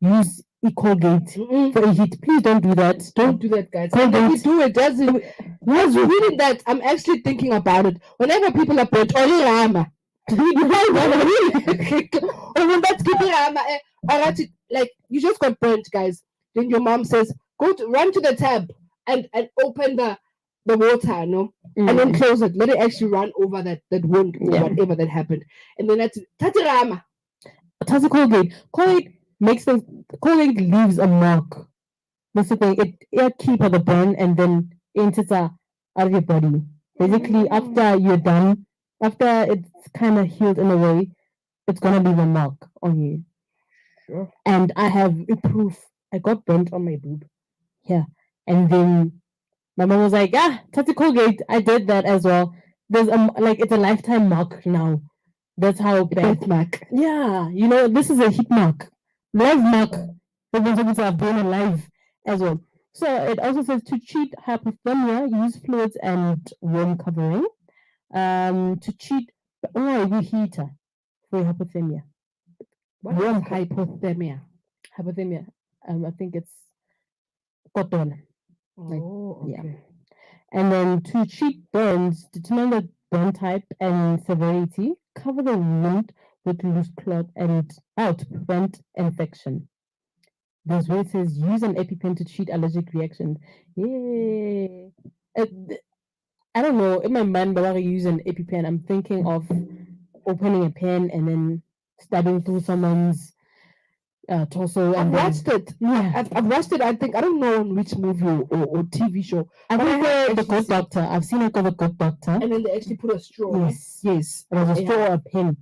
use Colgate for a heat. Please don't do that.
Don't do that, guys. If you do it, doesn't. Was reading that, I'm actually thinking about it. Whenever people are burnt, or when that's like you just got burnt, guys. Then your mom says, run to the tap and open the water, and then close it. Let it actually run over that wound or whatever that happened. And then that's Tatirama.
Colgate. Colgate leaves a mark. That's the thing. It keeps the burn and then enters out of your body. Basically, after you're done, after it's kind of healed in a way, it's gonna leave a mark on you.
Sure.
And I have a proof. I got burnt on my boob. Yeah. And then my mom was like, Tati Colgate, I did that as well. There's it's a lifetime mark now. That's how bad.
Mark.
Yeah, this is a hit mark. Live mark. The ones have been alive as well. So it also says to treat hypothermia, use fluids and warm covering. To treat heater. for hypothermia.
What is hypothermia?
Hypothermia. I think it's cotton.
Oh, okay.
Yeah. And then to treat burns, determine the burn type and severity. Cover the wound with loose cloth and to prevent infection. There's where it says use an EpiPen to treat allergic reaction. Yeah. I don't know. In my mind, but when I use an EpiPen, I'm thinking of opening a pen and then stabbing through someone's torso.
I've
And
watched it.
Yeah.
I've watched it. I think I don't know on which movie or TV show.
I
but
think
have
the
actually
Good
seen-
Doctor. I've seen it called the Good Doctor.
And then they actually put a straw.
Yes, yes. It was a straw or a pen.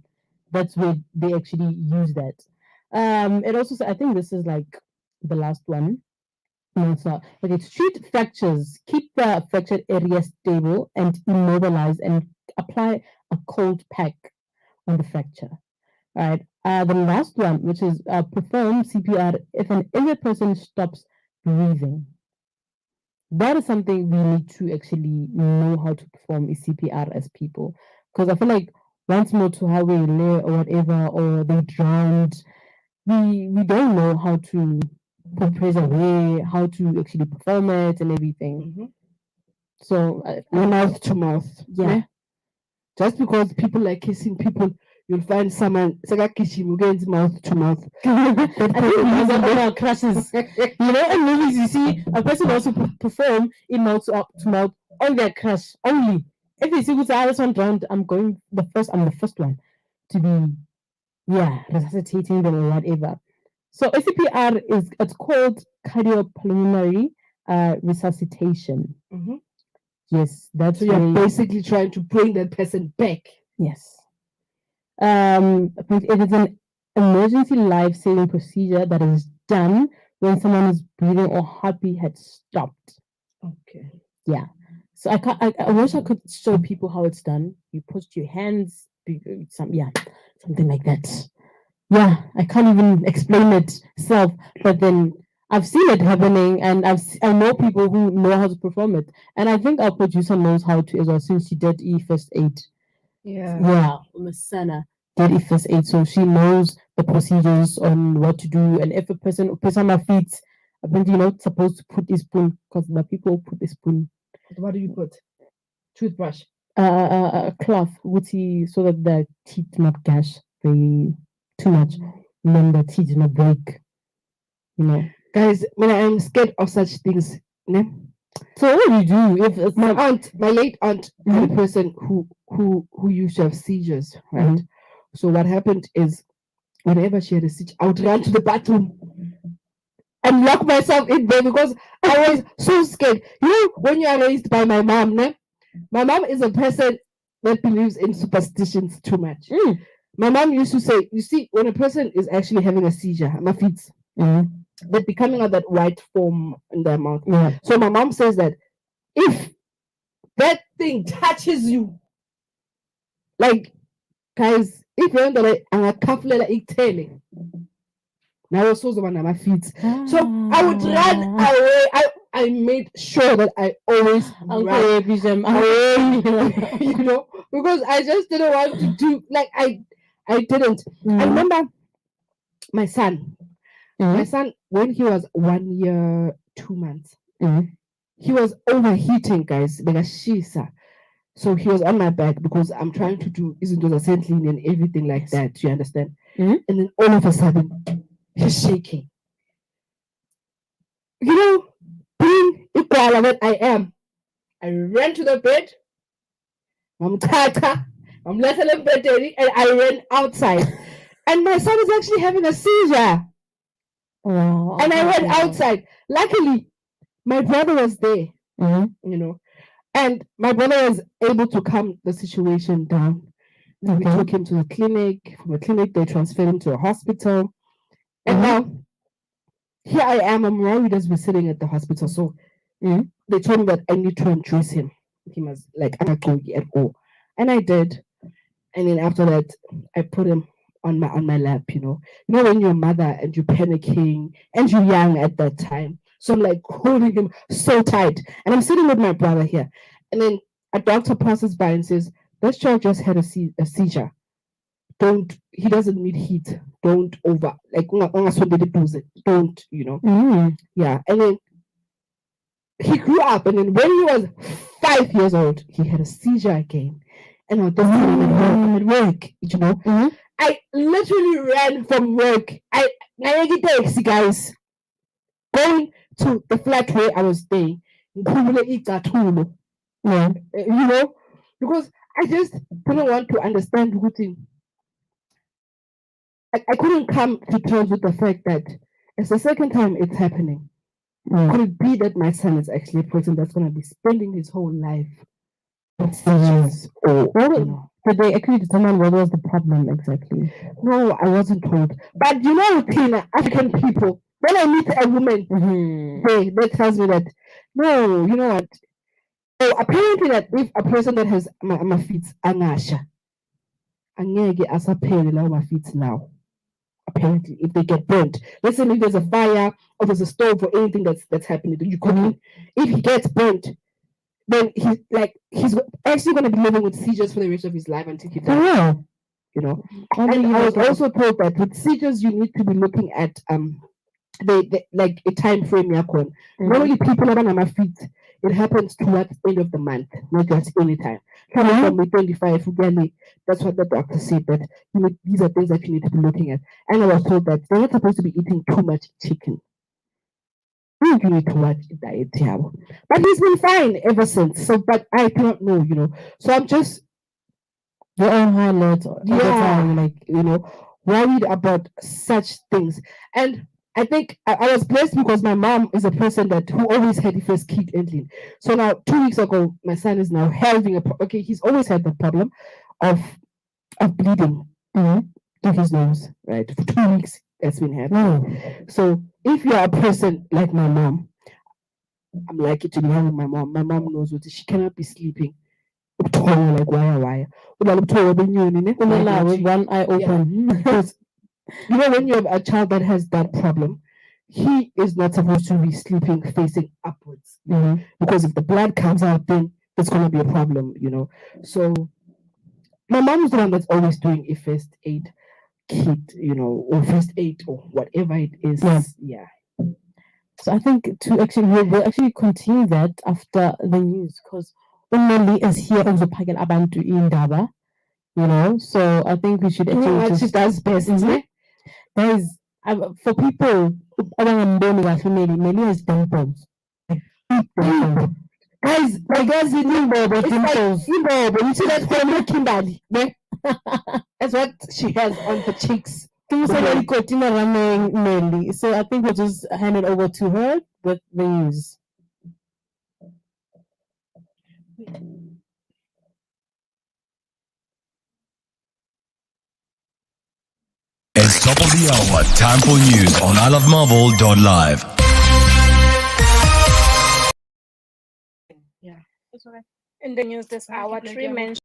That's where they actually use that. It also says, I think this is like the last one. No, it's not. Okay, to treat fractures, keep the fractured area stable and immobilized and apply a cold pack on the fracture. Right. The last one, which is perform CPR if an injured person stops breathing. That is something we need to actually know how to perform is CPR as people. Because I feel like once more to how we lay or whatever, or they drowned, we don't know how to put pressure away, how to actually perform it and everything. So
mouth to mouth.
Yeah.
Just because people like kissing people, you'll find someone against mouth to mouth.
And then all our crushes. You know, in movies you see a person also perform in mouth to mouth on their crush only. If you see who's this one drowned, I'm the first one to be resuscitating them or whatever. So CPR it's called cardiopulmonary resuscitation. Yes, that's
so you're basically trying to bring that person back.
Yes. It is an emergency life-saving procedure that is done when someone is breathing or heartbeat had stopped.
Okay.
Yeah. So I wish I could show people how it's done. You put your hands, something like that. Yeah, I can't even explain it self, but then I've seen it happening, and I know people who know how to perform it, and I think our producer knows how to as well since she did first aid. Yeah, Miss Sana did first aid, so she knows the procedures on what to do, and if a person puts on my feet, apparently you're not supposed to put a spoon because the people put a spoon.
What do you put? Toothbrush.
A cloth, so that the teeth not gash very too much, and then the teeth not break. You know,
guys, when I'm scared of such things, ne?
So what do you do if
my late aunt, had a person who used to have seizures, right? So what happened is, whenever she had a seizure, I would run to the bathroom and lock myself in there because I was so scared. You know, when you are raised by my mom, ne? My mom is a person that believes in superstitions too much. My mom used to say, you see, when a person is actually having a seizure, my feet, they're becoming of that white foam in their mouth. So my mom says that if that thing touches you, like, guys, if you're under a cuffle telling, now also on my feet. So I would run away. I made sure that I always ran away, you know, because I just didn't want to do I didn't. I remember my son. My son, when he was 1 year, 2 months, he was overheating, guys. Like a shisa. So he was on my back because I'm trying to do clean and everything like that. You understand? And then all of a sudden, he's shaking. You know, being equal that I am, I ran to the bed. I'm letting him bed, and I ran outside. And my son was actually having a seizure.
Oh,
and I went outside. Luckily, my brother was there, you know, and my brother was able to calm the situation down. We took him to the clinic. From the clinic, they transferred him to a hospital. And now, here I am. I'm worried as we're sitting at the hospital. So they told me that I need to undress him. He was like, I'm not going at all. And I did. And then after that, I put him on my lap, you know. You know when you're a mother and you're panicking and you're young at that time. So I'm like holding him so tight. And I'm sitting with my brother here. And then a doctor passes by and says, this child just had a seizure. don't, he doesn't need heat. Don't over, like, don't, yeah. And then he grew up, and then when he was 5 years old, he had a seizure again. And I was just telling him at work. I literally ran from work. I taxi, guys, going to the flat where I was staying.
Yeah.
Because I just didn't want to understand the thing. I couldn't come to terms with the fact that it's the second time it's happening. Could it be that my son is actually a person that's going to be spending his whole life with seizures? Or,
Did they actually determine what was the problem exactly?
No, I wasn't told. But Tina, African people, when I meet a woman, they tells me that, no, you know what? So apparently that if a person that has my feet angasha, angeke asaphele lawo my feet now. Apparently, if they get burnt, let's say if there's a fire or there's a stove or anything that's happening, then you cooking. If he gets burnt, then he's actually going to be living with seizures for the rest of his life until he dies.
Oh,
And I was also told that with seizures you need to be looking at they like a time frame yakon. Normally people are on my feet. It happens towards the end of the month, not just any time. Coming from the 25, really, that's what the doctor said, that these are things that you need to be looking at. And I was told that they're not supposed to be eating too much chicken. You need to watch the diet, yeah. But he's been fine ever since. So, but I don't know. So I'm just
your own highlights all the time,
worried about such things. And I think I was blessed because my mom is a person who always had the first kid ending. So now 2 weeks ago, my son is now having okay, he's always had the problem of bleeding to his nose, right? For 2 weeks that's been happening. So if you are a person like my mom, I'm lucky to be having my mom. My mom knows what she cannot be sleeping. Like wire.
with one eye open.
Because when you have a child that has that problem, he is not supposed to be sleeping facing upwards. Because if the blood comes out, then it's gonna be a problem. So my mom is the one that's always doing a first aid kit, or first aid or whatever it is. Yeah.
So I think we'll actually continue that after the news because Umeli is here on the Pagan Abantu Indaba, So I think we should actually
what she does best.
Guys, for people, Meli has dimples.
Guys, my girls in Imbobo, dimples. Imbobo, you see that family Kimberly? That's what she has on her cheeks.
So I think we'll just hand it over to her with the news.
It's top of the hour. Time for news on ILOVE.melville.LOVE.
Yeah.
In the news this hour, three men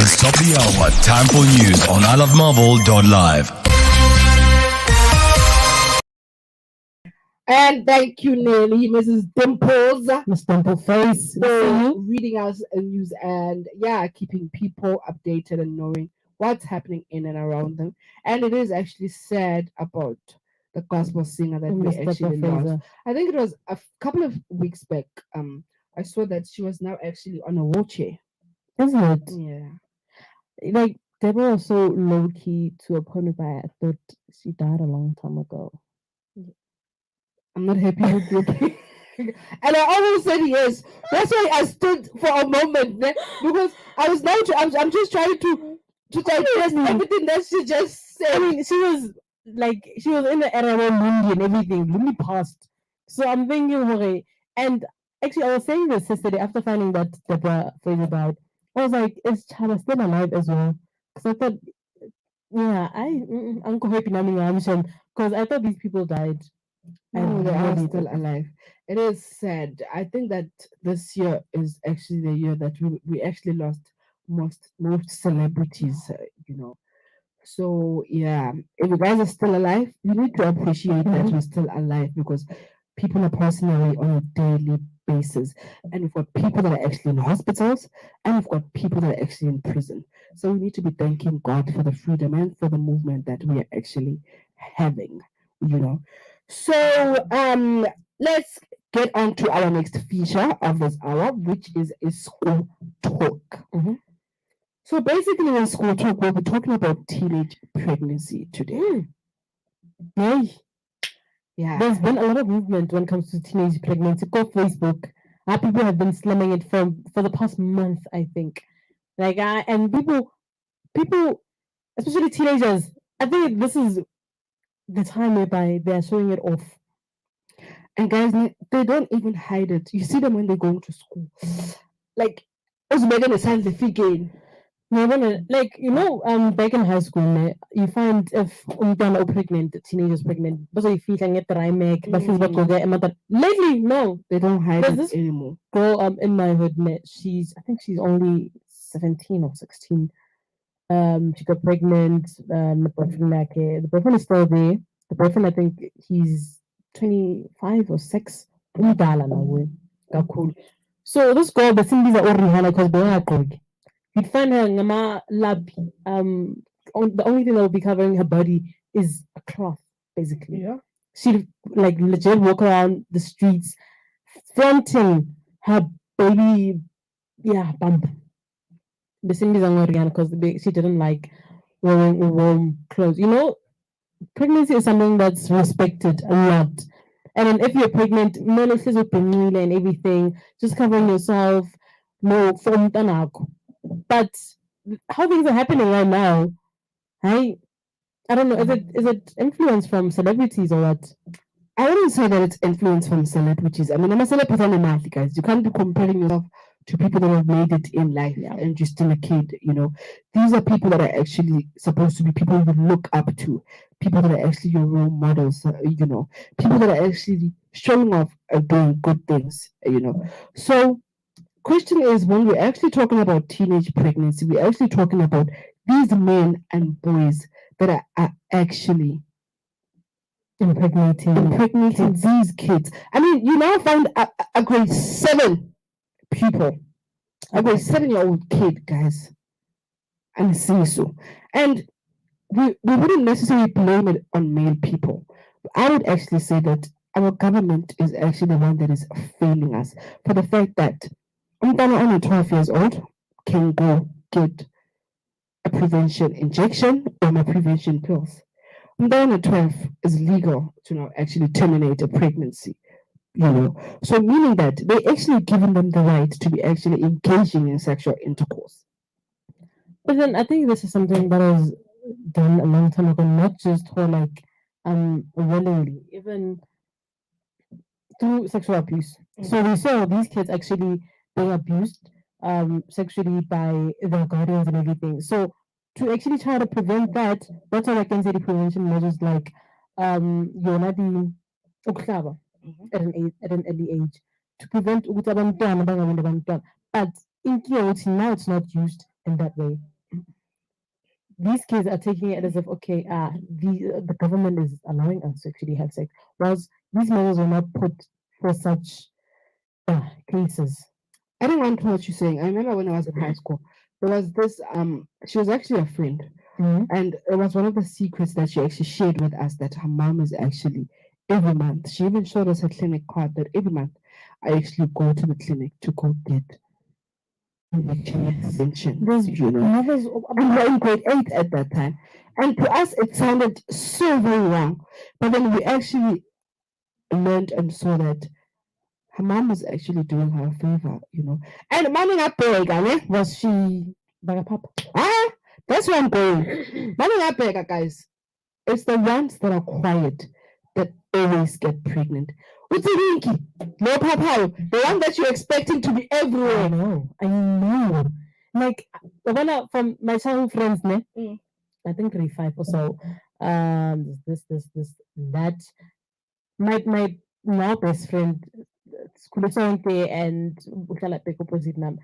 It's top of the hour. Time for news on ILOVE.melville.LOVE.
And thank you, Nelly, Mrs. Dimples,
Miss Dimple Face.
for reading us news and keeping people updated and knowing what's happening in and around them. And it is actually sad about the gospel singer that we
Miss
actually
Dimple
lost.
Fraser.
I think it was a couple of weeks back. I saw that she was now actually on a wheelchair.
Isn't it?
Yeah.
Like, Deborah was so low key to a point where I thought she died a long time ago.
I'm not happy with your pick. And I almost said yes. That's why I stood for a moment because I was now. I'm just trying to digest everything that she just said.
I mean, she was in the era where Lundi and everything. Lundi passed. So I'm thinking, okay. And actually, I was saying this yesterday after finding that Deborah Fraser died. I was like, is Chana still alive as well? Because I thought, Uncle Happy Nami because I thought these people died.
No, they are
really
still
thought-
alive. It is sad. I think that this year is actually the year that we actually lost most celebrities. So yeah, if you guys are still alive, you need to appreciate that we're still alive because people are passing away on a daily basis, and we've got people that are actually in hospitals, and we've got people that are actually in prison. So we need to be thanking God for the freedom and for the movement that we are actually having. You know. So let's get on to our next feature of this hour, which is a school talk. So basically, in school talk, we'll be talking about teenage pregnancy today.
Yay.
Yeah.
There's been a lot of movement when it comes to teenage pregnancy. Go Facebook. People have been slamming it for the past month, I think. And people, especially teenagers, I think this is the time whereby they are showing it off.
And guys, they don't even hide it. You see them when they go to school. Like, what's making the signs they figure?
Back in high school, you find if umntwana pregnant, teenagers pregnant, but you feel like the right but she's about to get lately, no,
They don't hide
there's
it
this
anymore.
girl in my hood, I think she's only 17 or 16. She got pregnant, the boyfriend is still there. The boyfriend, I think he's 25 or 6. Umdala nawe, kakhulu. So this girl, the Cindy's are already because you'd find her ngama labi. The only thing that will be covering her body is a cloth, basically.
Yeah.
She'd legit walk around the streets flaunting her baby, bump. The Cindy's Angorian because she didn't like wearing warm clothes. Pregnancy is something that's respected a lot. And then if you're pregnant, and everything, just covering yourself, no, from Tanako. But how things are happening right now, I don't know. Is it influence from celebrities or what?
I wouldn't say that it's influence from celebrities. I mean, I'm a celebrity, guys. You can't be comparing yourself to people that have made it in life and you're still a kid. These are people that are actually supposed to be people you look up to, people that are actually your role models. People that are actually showing off doing good things. So question is, when we're actually talking about teenage pregnancy, we're actually talking about these men and boys that are actually impregnating these kids. I mean, you now find a grade 7 pupil, a grade 7-year-old kid, guys, and say so. And we wouldn't necessarily blame it on male people. I would actually say that our government is actually the one that is failing us for the fact that only 12 years old can go get a prevention injection or a prevention pills. Under 12 is legal to now actually terminate a pregnancy. So meaning that they actually given them the right to be actually engaging in sexual intercourse.
But then I think this is something that was done a long time ago, not just for willingly, even through sexual abuse. So we saw these kids actually being abused sexually by their guardians and everything. So to actually try to prevent that, that's how I can say the prevention measures like you're not the ukuhlaba at an early age to prevent ukuthi abantwana bangabi nabantwana. But in Kyoto now it's not used in that way. these kids are taking it as if okay, the government is allowing us to actually have sex, whilst these mothers were not put for such cases.
I don't want to know what you're saying. I remember when I was in high school, there was this she was actually a friend, and it was one of the secrets that she actually shared with us that her mom is actually every month. She even showed us her clinic card that every month I actually go to the clinic to go get extensions.
Mothers,
And we were in grade 8 at that time. And to us, it sounded so very wrong. But then we actually learned and saw that her mom was actually doing her a favor. And money up there,
was she Bagapapa?
That's where I'm going. Money up there, guys. It's the ones that are quiet that always get pregnant. What's the winky? No, Papa. The one that you're expecting to be everywhere.
I know. Like, from my childhood friends, I think 3, 5 or so. This, that. My now best friend, school and opposite nam.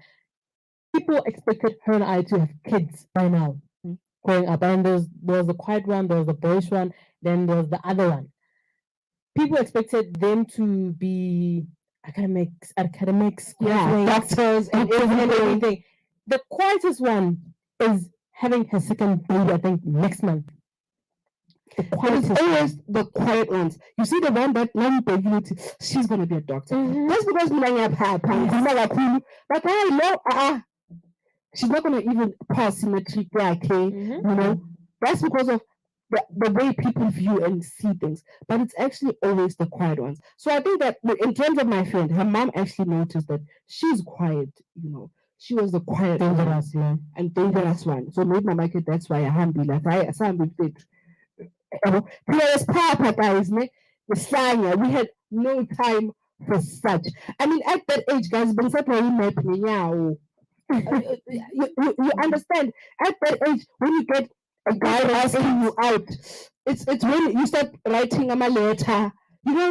People expected her and I to have kids by now, growing up. And there was the quiet one, there was the boyish one, then there was the other one. People expected them to be academics,
doctors, and
everything. The quietest one is having her second baby, I think, next month.
It's always the quiet ones. You see the one that she's gonna be a doctor. That's because but I know she's not gonna even pass symmetry. That's because of the way people view and see things. But it's actually always the quiet ones. So I think that in terms of my friend, her mom actually noticed that she's quiet. She was the quiet one and dangerous one. So maybe my market. That's why I be like I with Players Papa guys, the Sanya, we had no time for such. I mean, at that age, guys, you understand? At that age, when you get a guy asking you out, it's when you start writing a letter.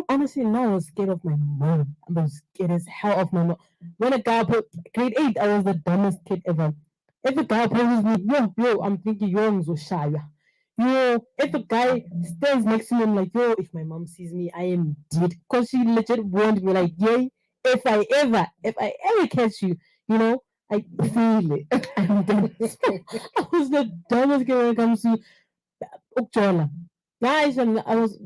Honestly, now I was scared of my mom. I was scared as hell of my mom. When a guy grade 8, I was the dumbest kid ever. If a guy approaches me, yo, I'm thinking you're so shy. If a guy stands next to me, I'm like, if my mom sees me, I am dead. Because she legit warned me, like, if I ever catch you, I feel it. I was the dumbest kid when it comes to Ukjola. Guys, I was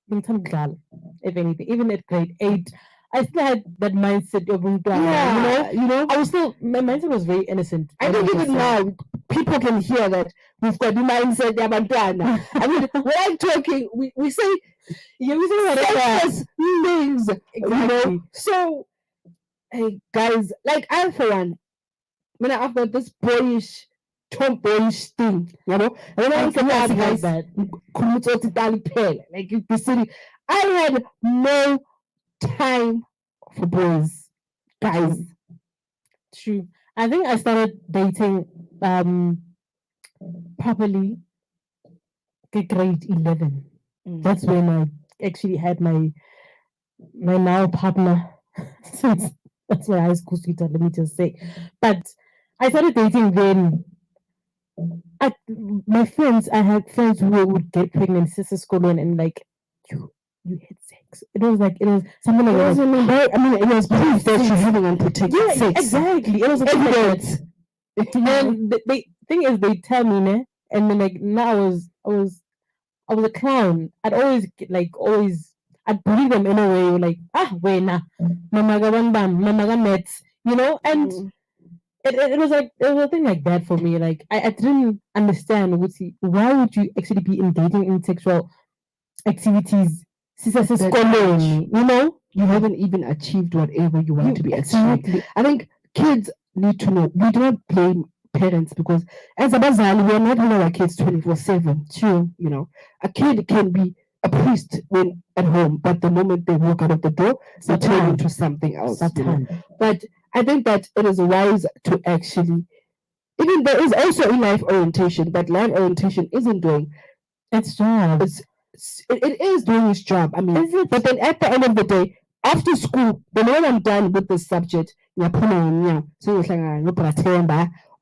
being some girl, if anything. Even at grade 8, I still had that mindset of I was still, my mindset was very innocent.
I think even now, people can hear that we've got the mindset yabantwana. I mean, when I'm talking, we say selfless names.
Exactly.
So, hey guys, like I for one, when I've got this boyish, tomboyish thing, and when I say guys, like the city, I had no time for boys, guys.
True. I think I started dating properly grade 11. That's when I actually had my now partner. Since that's my high school sweetheart, let me just say. But I started dating then. My friends, I had friends who would get pregnant, sister school and like you had sex. It was something like that.
It was proof that you're having unprotected sex.
Exactly. It was evidence. And the thing is, they tell me, and then like now I was a clown. I'd always I'd believe them in a way like wena, mamaga bam, mamaga met, and it was a thing like that for me. Like I didn't understand why would you actually be engaging in sexual activities.
You haven't even achieved whatever you want to be achieved. I think kids need to know. We do not blame parents because as a bazali, we are not having our kids 24/7.
True.
A kid can be a priest when at home, but the moment they walk out of the door, they turn into something else. But I think that it is wise to actually, even there is also a life orientation, but life orientation isn't doing
its job.
It is doing its job. I mean, but then at the end of the day, after school, the moment I'm done with this subject,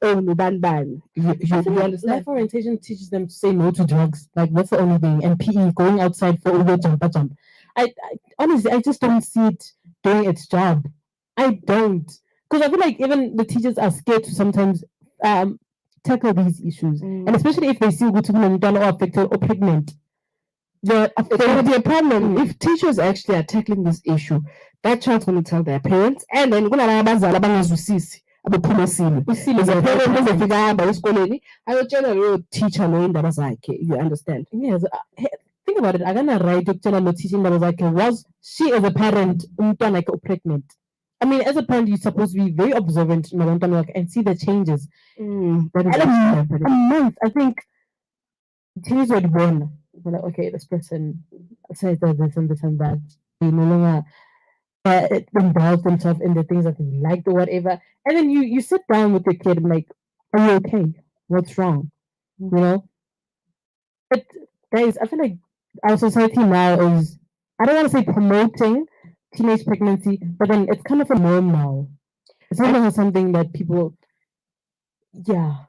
own ban. You understand?
Life orientation teaches them to say no to drugs. Like that's the only thing. And PE, going outside for over jump. I honestly, I just don't see it doing its job. I don't, because I feel like even the teachers are scared to sometimes tackle these issues, and especially if they see women are affected or pregnant.
It's going to be a problem if teachers actually are tackling this issue. That child's going to tell their parents, and then teacher you understand?
Yes, think about it. I'm gonna write to tell them teaching that was like, was she as a parent like pregnant? I mean, as a parent, you're supposed to be very observant and see the changes.
That is
A month, I think, changes were born. We're like, okay, this person says this and that. They no longer indulge themselves in the things that they liked or whatever. And then you sit down with your kid and like, are you okay? What's wrong? You know? But guys, I feel like our society now is, I don't want to say promoting teenage pregnancy, but then it's kind of a norm now. It's not something that people,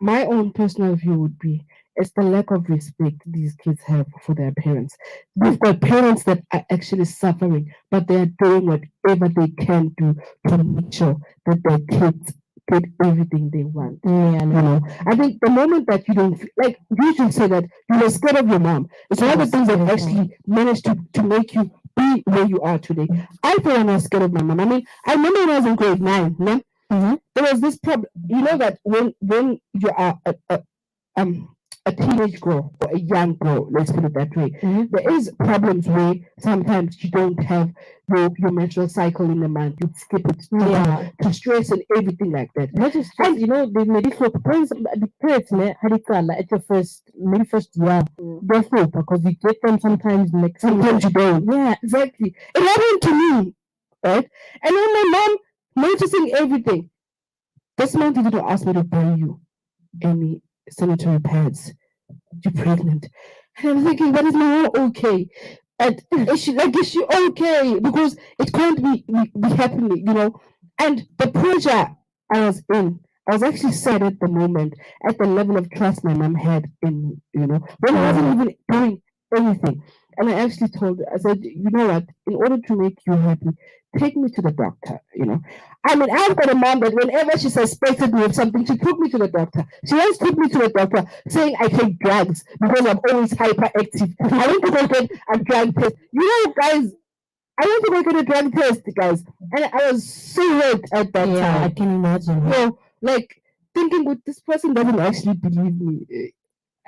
my own personal view would be it's the lack of respect these kids have for their parents. We've got parents that are actually suffering, but they are doing whatever they can do to make sure that their kids get everything they want. I think the moment that you don't like, you should say that you're scared of your mom. It's one of the things that actually managed to make you be where you are today. I feel I'm not scared of my mom. I mean, I remember when I was in grade 9, there was this problem. You know that when you are a teenage girl or a young girl, let's put it that way, there is problems where sometimes you don't have your menstrual cycle in a month, you skip it to stress and everything like that.
Not just stress, they maybe for parents at your first year, they're full because you get them sometimes
sometimes you don't. Yeah, exactly. It happened to me, right? And then my mom noticing everything. This month you didn't ask me to buy you any sanitary pads. You're pregnant. And I'm thinking, but is my mom okay? And is she okay? Because it can't be happening, And the pressure I was in, I was actually sad at the moment at the level of trust my mom had in me, when I wasn't even doing anything. And I actually told her, I said, you know what, in order to make you happy, take me to the doctor, I mean, I've got a mom that whenever she suspected me of something, she took me to the doctor. She once took me to the doctor saying I take drugs because I'm always hyperactive. I went to go get a drug test. Guys, I went to go get a drug test, guys. And I was so hurt at that time.
I can imagine.
Like thinking, this person doesn't actually believe me.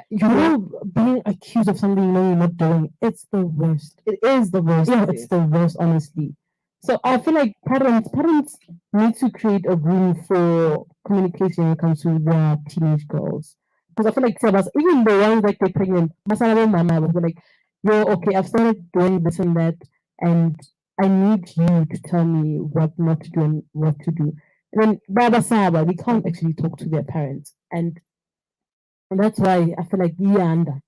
Being accused of something you're not doing, it's the worst. It is the worst. Yeah, it's the worst, honestly. So I feel like parents need to create a room for communication when it comes to their teenage girls. Because I feel like even the ones that get pregnant, mama was like, okay, I've started doing this and that, and I need you to tell me what not to do and what to do. And then we can't actually talk to their parents. And that's why I feel like when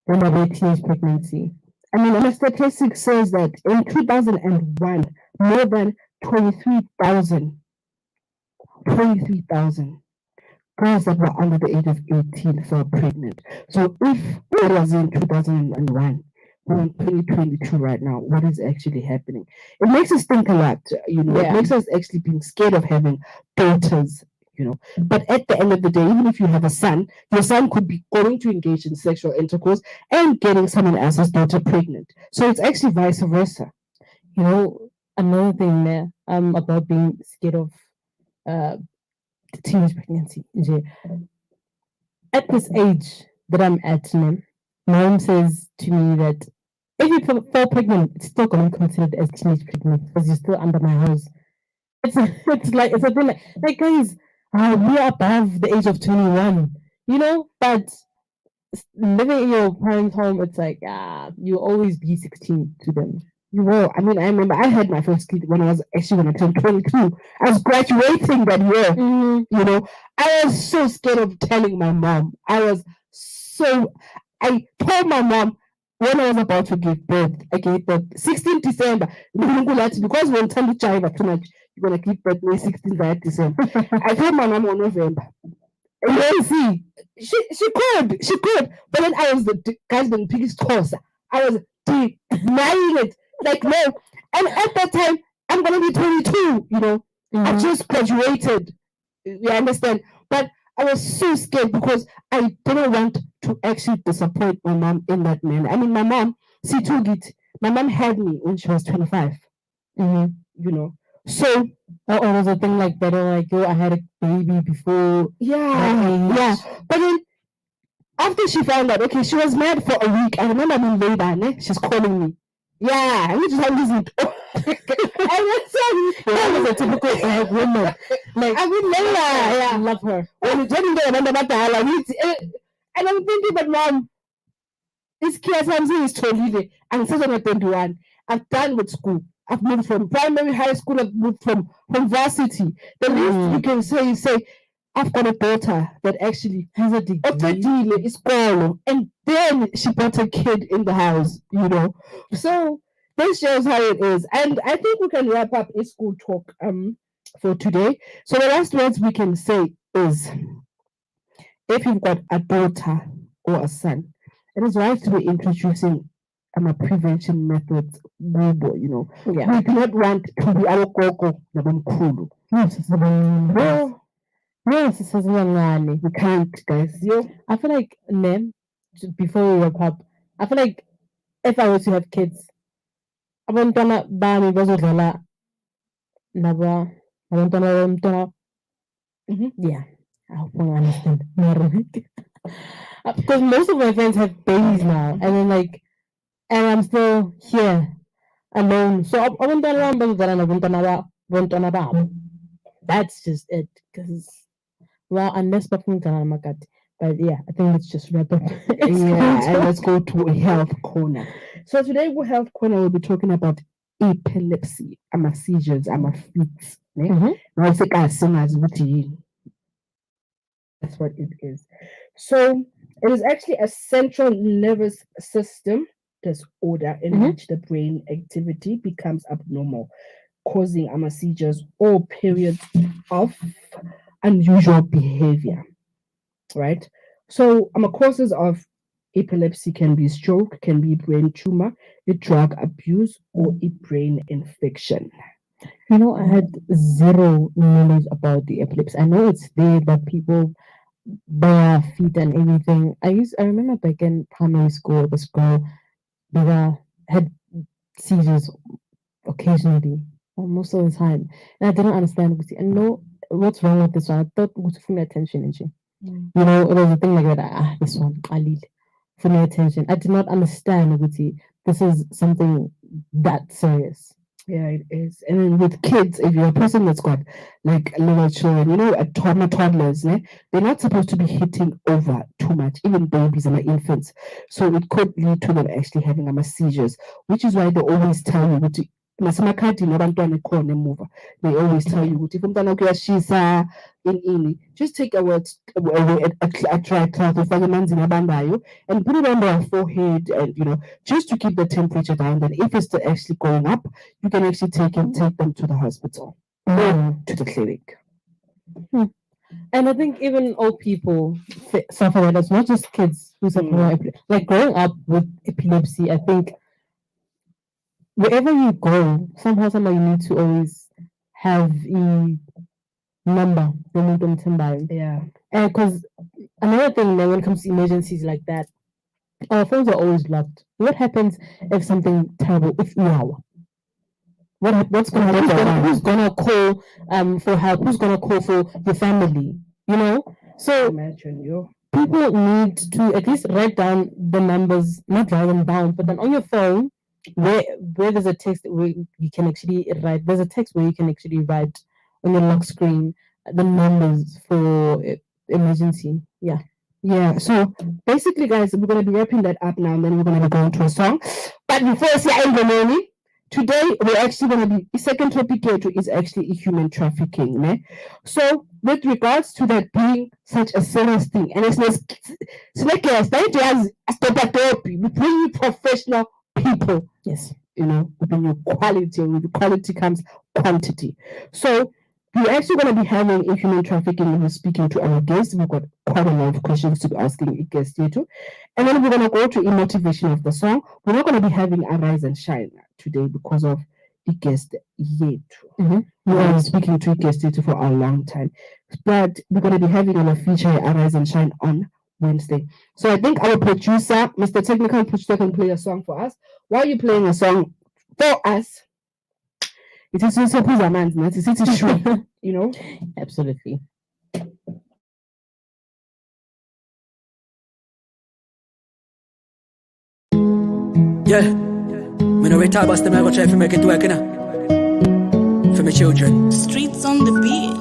they're teenage pregnancy. I mean, a statistic says that in 2001, more than 23,000 girls that were under the age of 18 fell pregnant. So if it was in 2001, we're in 2022 right now, what is actually happening? It makes us think a lot, It makes us actually being scared of having daughters, But at the end of the day, even if you have a son, your son could be going to engage in sexual intercourse and getting someone else's daughter pregnant. So it's actually vice versa. Another thing there about being scared of teenage pregnancy. At this age that I'm at now, my mom says to me that if you fall pregnant, it's still going to be considered as teenage pregnant because you're still under my house. It's a thing like guys, we are above the age of 21, but living in your parents' home, it's like, you'll always be 16 to them.
You will. I mean, I remember I had my first kid when I turned 22. I was graduating that year. I was so scared of telling my mom. I told my mom when I was about to give birth. I gave birth 16 December. Because when time to child too much, you're gonna give birth May 16th December. I told my mom on November.
Nancy.
She could, but then I was the guys been biggest course. I was denying it, like no. And at that time, I'm gonna be 22. You know, I just graduated. You understand? But I was so scared because I didn't want to actually disappoint my mom in that manner. I mean, my mom, she took it. My mom had me when she was 25. You know, so
Or was a thing like that, or like, I had a baby before.
yeah. But then after she found out, okay, she was mad for a week. I remember being later, she's calling me. Yeah, I need to have this.
That was a typical woman. Like,
I mean, later,
I love her.
When you tell me that and I'm thinking, but mom, this kid something is totally. I'm 21. I've done with school. I've moved from primary, high school. I've moved from varsity. The least you can say is I've got a daughter that actually
has a degree.
Is school, and then she brought a kid in the house. You know, so this shows how it is. And I think we can wrap up a school talk for today. So the last words we can say is, if you've got a daughter or a son, it is right to be introducing prevention methods. You know, we do not want to be our koko nabamkhulu. We can't, guys.
I feel like before we wrap up, I feel like if I was to have kids, abantwana bami bazodlala abantwana. Yeah, I hope you understand. Because most of my friends have babies now, and then and I'm still here alone. So abantwana bami bazodlala nabantwana babo. That's just it. Because unless Makati. But yeah, I think let's just wrap up.
And let's go to a health corner. So today, with health corner, we'll be talking about epilepsy, seizures, fits. That's what it is. So it is actually a central nervous system disorder in which the brain activity becomes abnormal, causing seizures or periods of unusual behavior. Right? So causes of epilepsy can be stroke, can be brain tumor, a drug abuse, or a brain infection.
I had zero knowledge about the epilepsy. I know it's there, that people bare feet and everything. I remember back in primary school, this girl had seizures occasionally, or most of the time, and I didn't understand. And know what's wrong with this one. I thought it was for attention, and she. It was a thing like that. This one, I need for my attention. I did not understand, this is something that serious.
Yeah, it is. And then with kids, if you're a person that's got little children, toddlers, they're not supposed to be hitting over too much, even babies and infants. So it could lead to them actually having seizures, which is why they always tell you they always tell you just take a dry cloth and put it on their forehead, and just to keep the temperature down. Then if it's actually going up, you can actually take them to the hospital or to the clinic.
And I think even old people suffer with it. It's not just kids who suffer from epilepsy. Like growing up with epilepsy, I think wherever you go, somehow you need to always have a number.
Yeah.
And because another thing when it comes to emergencies like that, our phones are always locked. What happens if something terrible? What's going to happen? Who's going to call for help? Who's going to call for your family? So
imagine
people need to at least write down the numbers, not write them down, but then on your phone, where there's a text where you can actually write. There's a text where you can actually write on your lock screen the numbers for emergency.
Yeah, so basically, guys, we're going to be wrapping that up now, and then we're going to be going to a song. But before I say morning, today we're actually going to be, the second topic here is actually human trafficking. Ne? So with regards to that being such a serious thing, and it's we bring you professional people.
Yes.
Within your quality, and with quality comes quantity. So We're actually going to be having a human trafficking. We're speaking to our guests. We've got quite a lot of questions to be asking a guest here too. And then we're going to go to a motivation of the song. We're not going to be having a rise and shine today because of the guest yet. We are speaking to a guest yet for a long time. But we're going to be having our feature a rise and shine on Wednesday. So I think our producer, Mr. Technical Producer, can play a song for us. Why are you playing a song for us? It is also it is true, you know?
Absolutely.
Yeah. Me no retire, but them I go try to make it work, you know? For my children.
Streets on the beat.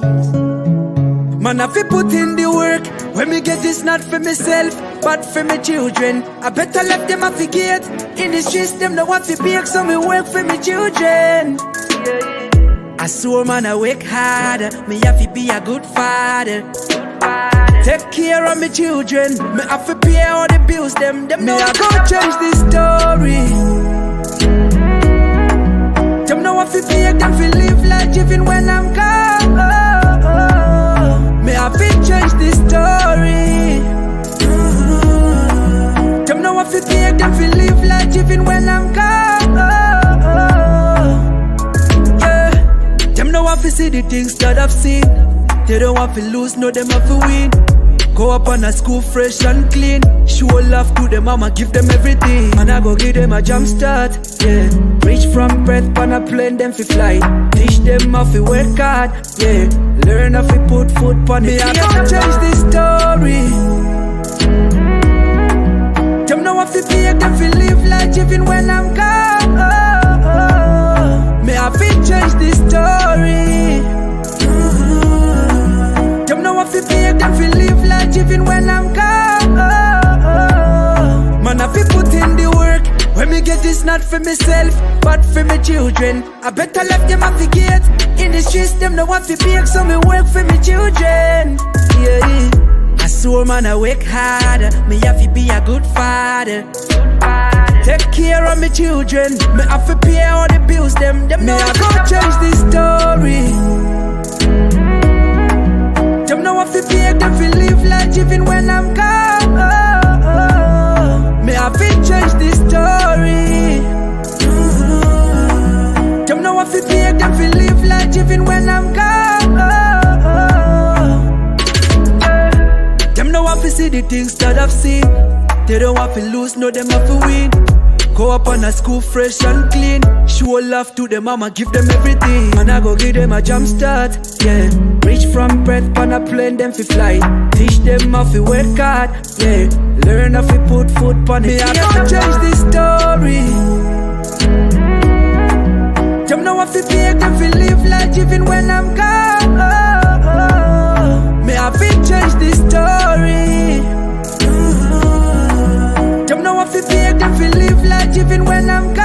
Man, I fi put in the work. When me get this, not for myself, but for my children. I better let them have to get. In the streets, them no want to bake, so me work for my children. I swear, man, I work hard. Me have to be a good father. Take care of my children. Me have to pay all the bills. Them me I go change this story. Them no have to pay them fi live life even when I'm gone. Me have to change this story. Them no have to pay them fi live life even when I'm gone. Yeah. Them no have to see the things that I've seen. They don't want to lose, no them have to win. Go up on a school fresh and clean. Show love to them mama, give them everything. And I go give them a jump start, yeah. Reach from breath on a plane, them fi fly. Teach them how to work hard, yeah. Learn how to put foot on it. Me I go change this story. Them no have to pay them fi live life even when I'm gone. Me I fi change this story. Them no have to pay them fi live life even when I'm gone. Man, I fi put in the work. When me get this, not for myself, but for my children. I better let them have to get. In the streets, them no want to bake, so me work for my children. Yeah, I swear, man, I work hard. Me have to be a good father. Take care of my children. Me have to pay all the bills. Them me I go change this story. Them no have to pay them fi live life even when I'm gone. Me have to change this story. Them no have to pay them fi live life even when I'm gone. Them no have to see the things that I've seen. They don't have to lose, no them have to win. Go up on a school fresh and clean. Show love to them mama, give them everything. And I go give them a jump start, yeah. Reach from breath on a plane, them fi fly. Teach them how to work hard, yeah. Learn how to put foot on it. Me I go change this story. Them no have to pay them fi live life even when I'm gone. Me I fi change this story. Them no have to pay them fi live life even when I'm gone.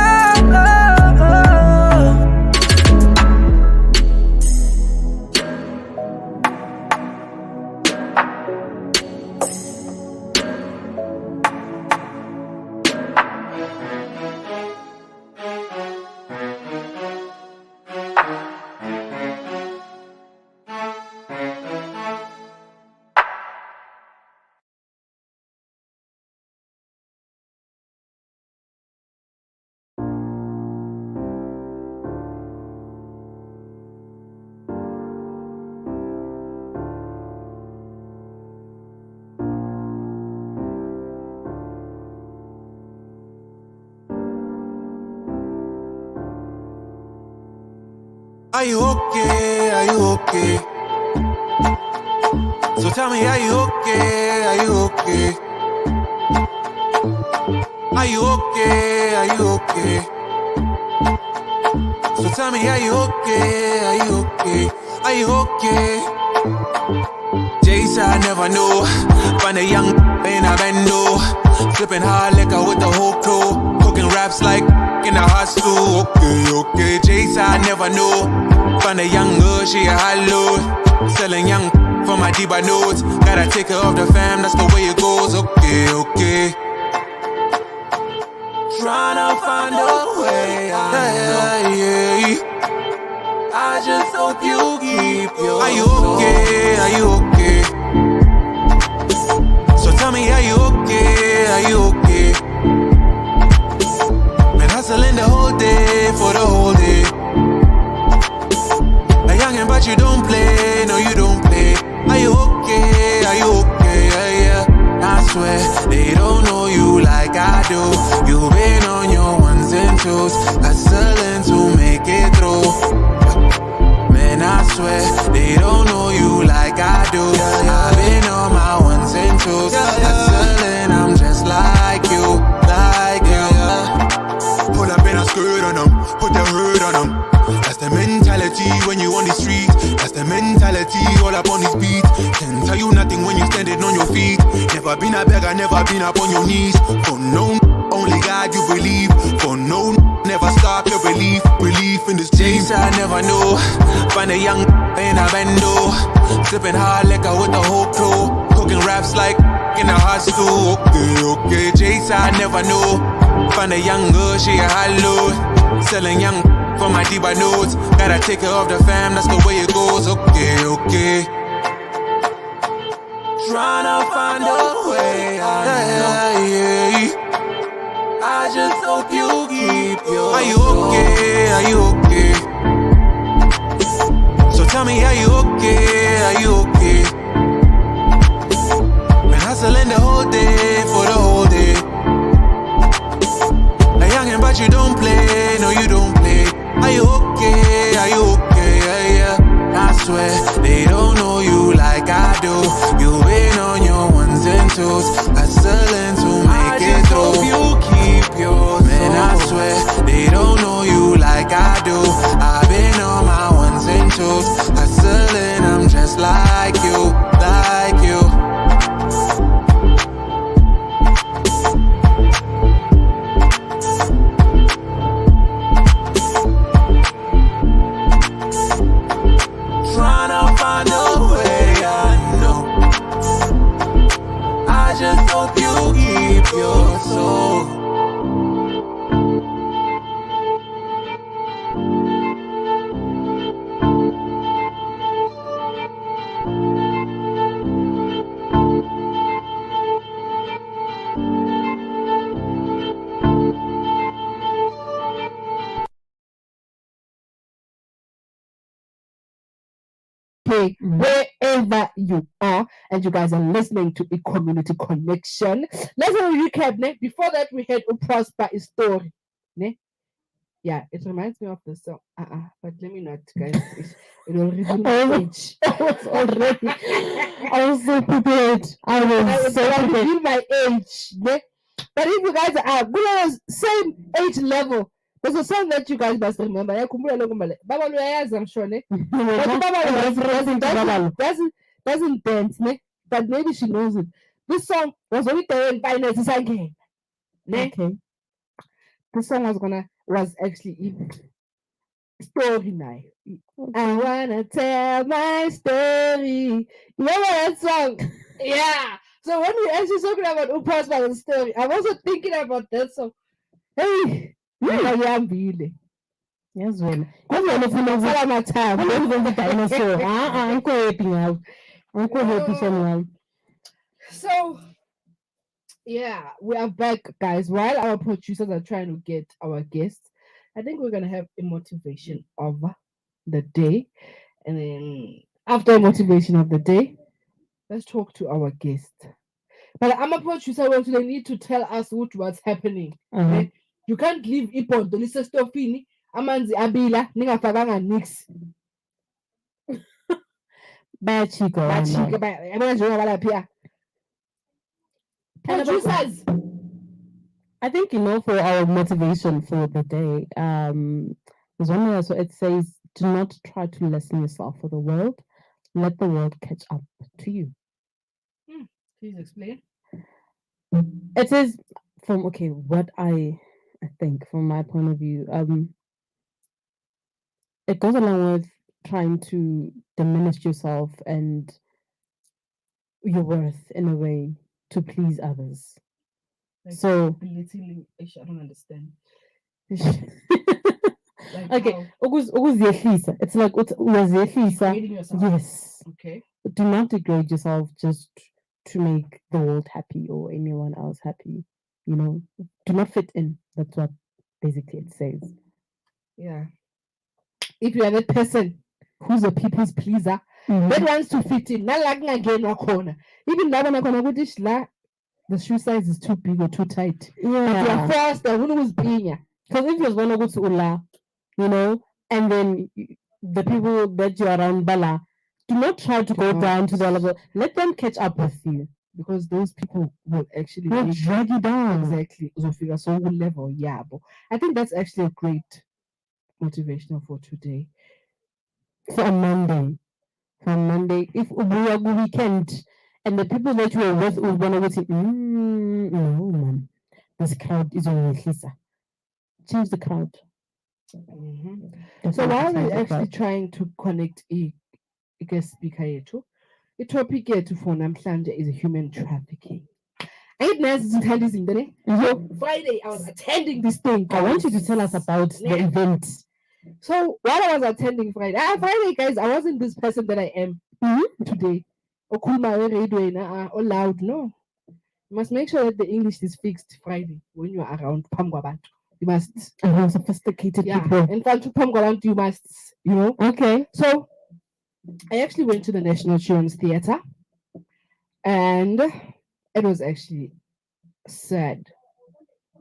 Are you okay? Are you okay? So tell me, are you okay? Are you okay? Are you okay? Are you okay? So tell me, are you okay? Are you okay? Are you okay? Jason, I never knew. Find a young in a bando. Flipping hard liquor with the whole crew. Cooking raps like in a hot stew. Okay, okay, Jason, I never knew. Find a young girl, she a high load. Selling young for my Diba notes. Gotta take care of the fam, that's the way it goes. Okay, okay. Tryna find a way out. I I just hope you keep your. Are you okay? Are you okay? So tell me, are you okay? Are you okay? Been hustling the whole day for the whole day. A youngin', but you don't play, no you don't play. Are you okay? Are you okay? Yeah, yeah. I swear they don't know you like I do. You've been on your ones and twos, hustling to make it through. Man, I swear they don't know you like I do. I've been on my ones and twos, hustling. I'm just like you, like you.
Pull up in a skirt on them, put the hood on them. That's the mentality when you on the street. That's the mentality all up on this beat. Can't tell you nothing when you standing on your feet. Never been a beggar, never been up on your knees. For no, only God you believe. For no, never stop your belief. Belief in this dream.
Jace, I never knew. Find a young in a bando. Sipping hard liquor with the whole crew. Cooking raps like in a hot stew. Okay, okay. Jace, I never knew. Find a young girl, she a hot load. Selling young for my diva notes. Gotta take care of the fam, that's the way it goes. Okay, okay. Tryna find a way out. Yeah. I just hope you keep your. Are you okay? Are you okay? So tell me, are you okay? Are you okay? Been hustling the whole day for the whole day. A youngin', but you don't play, no you don't play. Are you okay? Are you okay? Yeah, yeah. I swear they don't know you like I do. You've been on your ones and twos, hustling to make it through. Hope you keep yours. Man, I swear they don't know you like I do. I've been on my ones and twos, hustling. I'm just like you, like you. Tryna find a way, I know. I just hope you keep your soul.
Okay, wherever you are, and you guys are listening to a community connection. Let's have a recap. Ne? Before that, we had a prosper story. Ne? Yeah, it reminds me of the song. But let me not, guys. It will reveal my age.
I was so prepared. I was so
It will
prepared.
reveal my age. Ne? But if you guys are below same age level, there's a song that you guys must remember. Baba Luayaz, I'm sure. Ne? But Baba doesn't dance, ne? But maybe she knows it. This song was only there in finance again. Ne?
Okay.
The song was actually story night. I wanna tell my story. You remember that song? Yeah. So when we actually talking about Upas's story, I'm also thinking about that song. Hey, ngiyambile.
Yes, well. Yes,
my time.
the dinosaur. I'm quite happy now. I'm quite happy somehow.
So yeah, we are back, guys. While our producers are trying to get our guests, I think we're gonna have a motivation of the day, and then after motivation of the day, let's talk to our guest. But I'm a producer, so they need to tell us what's happening.
Uh-huh.
You can't leave ipondo lisestofini amanzi abila ningafakanga nix.
Bachiko.
Producers.
I think for our motivation for the day, there's one where it says, "Do not try to lessen yourself for the world. Let the world catch up to you."
Please explain.
It says from what I think from my point of view, it goes along with trying to diminish yourself and your worth in a way to please others.
Like
So
belittling, I don't understand.
Okay, ukuziyehlisa. It's like uyaziyehlisa.
Degrading yourself.
Yes.
Okay.
Do not degrade yourself just to make the world happy or anyone else happy. You know, do not fit in. That's what basically it says.
Yeah. If you are that person who's a people's pleaser, that wants to fit in, not like again or corner. Even that one, the shoe size is too big or too tight.
Yeah.
You are forced. The one who's being
Because if you're gonna go to Ula, you know, and then the people that you're around Bala, do not try to go down to the level. Let them catch up with you.
because those people will actually
Drag you down.
Exactly. So figure so level, yeah. But I think that's actually a great motivational for today.
For a Monday. For a Monday. If we are weekend and the people that you are with will wanna say, no man. This crowd is on Lisa. Change the crowd.
So while we're actually trying to connect a guest speaker yethu, the topic yethu for namhlanje is human trafficking. So Friday I was attending this thing.
I want you to tell us about the event.
So while I was attending Friday, guys, I wasn't this person that I am today. Or loud, no. You must make sure that the English is fixed Friday when you are around Pamgwabantu. You must
Sophisticated
yeah.
people.
In fact, to Pamgwabantu, you must, you know.
Okay.
So I actually went to the National Children's Theatre, and it was actually sad.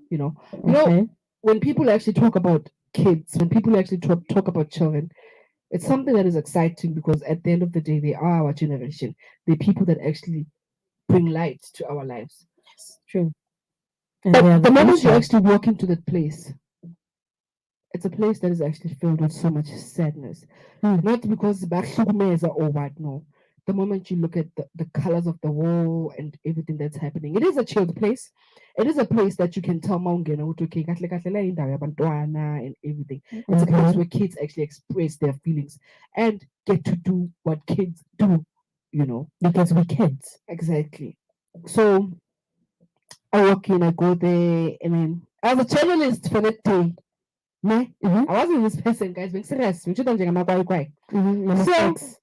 You know, when people actually talk about kids, when people actually talk about children, it's something that is exciting because at the end of the day, they are our generation. They're people that actually bring light to our lives.
Yes, true.
But the moment you actually walk into that place, it's a place that is actually filled with so much sadness. Not because Bashumeza or what, no. The moment you look at the colors of the wall and everything that's happening, it is a chilled place. It is a place that you can tell Maungena and everything. It's a place where kids actually express their feelings and get to do what kids do, you know.
Because we're kids.
Exactly. So I walk in, I go there, and then I was a journalist for that day. I wasn't this person, guys. Being serious. So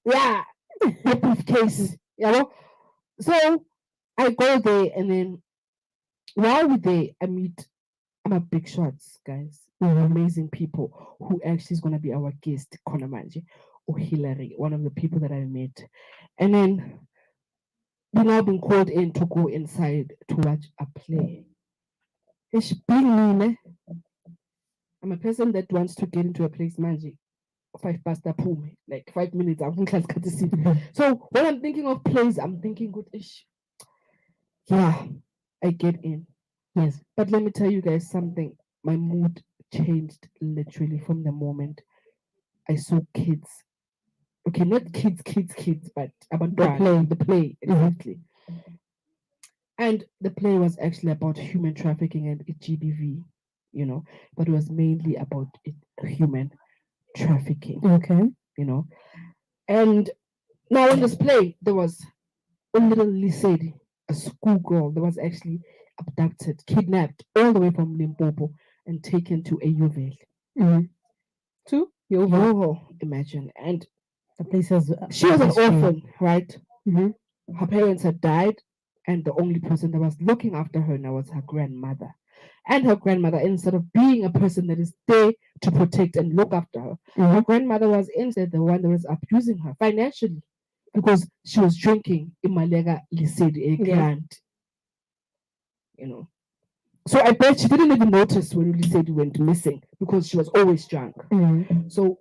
yeah, the briefcase. You know. So I go there, and then while we're there, I meet my big shots, guys. Amazing people who actually is gonna be our guest, Konamanje or Hillary, one of the people that I met, and then we now been called in to go inside to watch a play. It's being me. I'm a person that wants to get into a place magic 5 past the pool, like 5 minutes. So when I'm thinking of plays, I'm thinking good ish. Yeah, I get in.
Yes.
But let me tell you guys something. My mood changed literally from the moment I saw kids. Okay, not kids, but about the play, exactly. And the play was actually about human trafficking and GBV, you know, but it was mainly about human trafficking.
Okay.
You know. And now in this play, there was a little Lisedi, a schoolgirl that was actually abducted, kidnapped all the way from Limpopo and taken to a Yeovil.
To
Yeovil, imagine. And
the place has
she was an orphan, right? Her parents had died, and the only person that was looking after her now was her grandmother. And her grandmother, instead of being a person that is there to protect and look after her, her grandmother was instead the one that was abusing her financially because she was drinking Imalega Lisedi, a grant. You know. So I bet she didn't even notice when Lisedi went missing because she was always drunk. So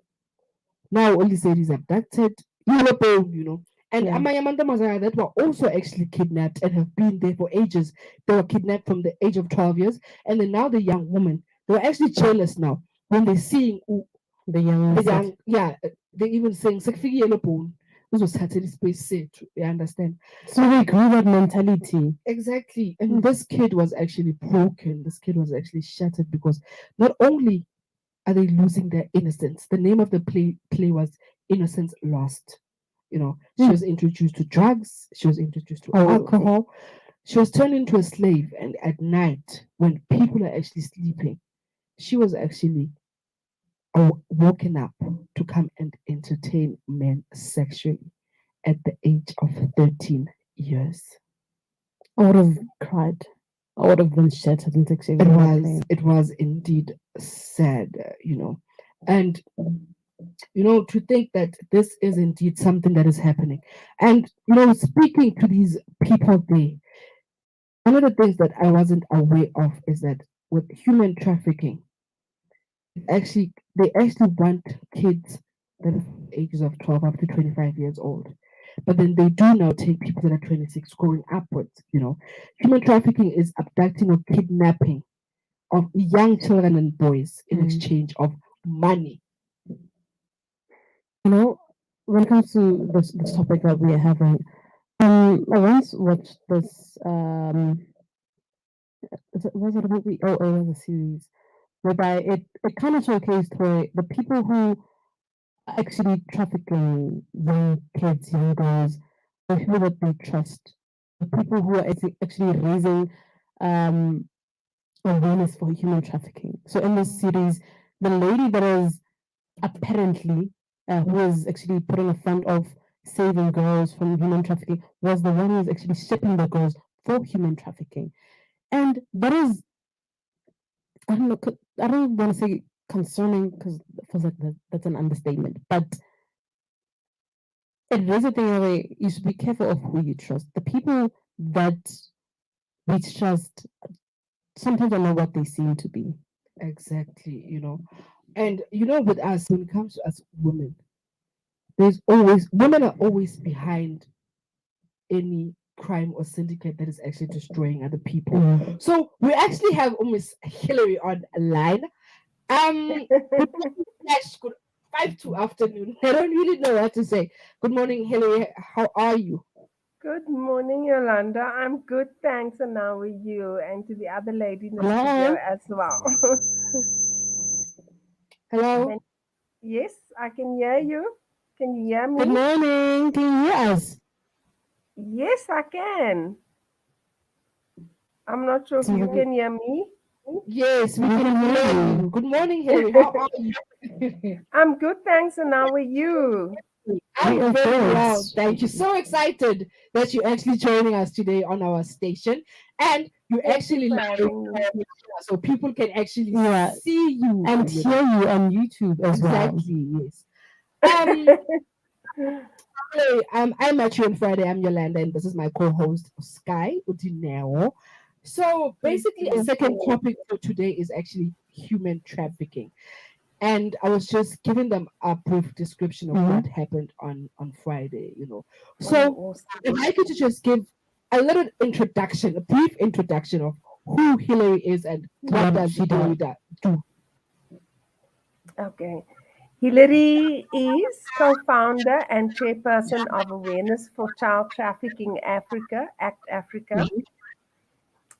now Lisedi is abducted, you know. And Amayamanda Mazara that were also actually kidnapped and have been there for ages. They were kidnapped from the age of 12 years. And then now the young woman, they were actually jealous now when they're seeing
the young,
they're even saying, this was Saturday space set. You understand?
So they grew that mentality.
Exactly. And this kid was actually broken. This kid was actually shattered because not only are they losing their innocence, the name of the play was Innocence Lost. You know, she was introduced to drugs, she was introduced to alcohol, she was turned into a slave, and at night, when people are actually sleeping, she was actually woken up to come and entertain men sexually at the age of 13 years.
I would have cried. I would have been shattered and sexually.
It was indeed sad, and to think that this is indeed something that is happening. And speaking to these people there, one of the things that I wasn't aware of is that with human trafficking, they actually want kids that are ages of 12 up to 25 years old. But then they do now take people that are 26 going upwards. Human trafficking is abducting or kidnapping of young children and boys in exchange of money.
When it comes to this topic that we are having, I once watched this. Was it a movie? Oh, it was a series whereby it kind of showcased where the people who are actually trafficking young kids, young girls, the people that they trust, the people who are actually raising um, awareness for human trafficking. So in this series, the lady that is apparently who was actually putting a front of saving girls from human trafficking was the one who was actually shipping the girls for human trafficking. And that is, I don't know, I don't want to say concerning because it feels like that's an understatement, but it is a thing where you should be careful of who you trust. The people that we trust sometimes are not what they seem to be.
Exactly. And with us, when it comes to us women, there's always women are always behind any crime or syndicate that is actually destroying other people. So we actually have almost Hillary on line. Good 5 to afternoon. I don't really know what to say. Good morning, Hillary. How are you?
Good morning, Yolanda. I'm good, thanks. And how are you? And to the other lady in the
Hello.
studio as well.
Hello.
Yes, I can hear you. Can you hear me?
Good morning. Can you hear us?
Yes, I can. I'm not sure if you can hear me.
Yes, we can hear you. Good morning, Hillary. How are you?
I'm good, thanks. And how are you?
I'm very well. Thank you. So excited that you're actually joining us today on our station. And you actually live, so people can actually see you
and hear you on YouTube as well.
Exactly, yes. Hey, I met you on Friday. I'm Yolanda, and this is my co-host Sky Udineo. So basically, the second topic for today is actually human trafficking, and I was just giving them a brief description of what happened on Friday. So if I could just give a little introduction, a brief introduction of who Hillary is and what does Hillary do.
Okay. Hillary is co-founder and chairperson of Awareness for Child Trafficking Africa, ACT Africa.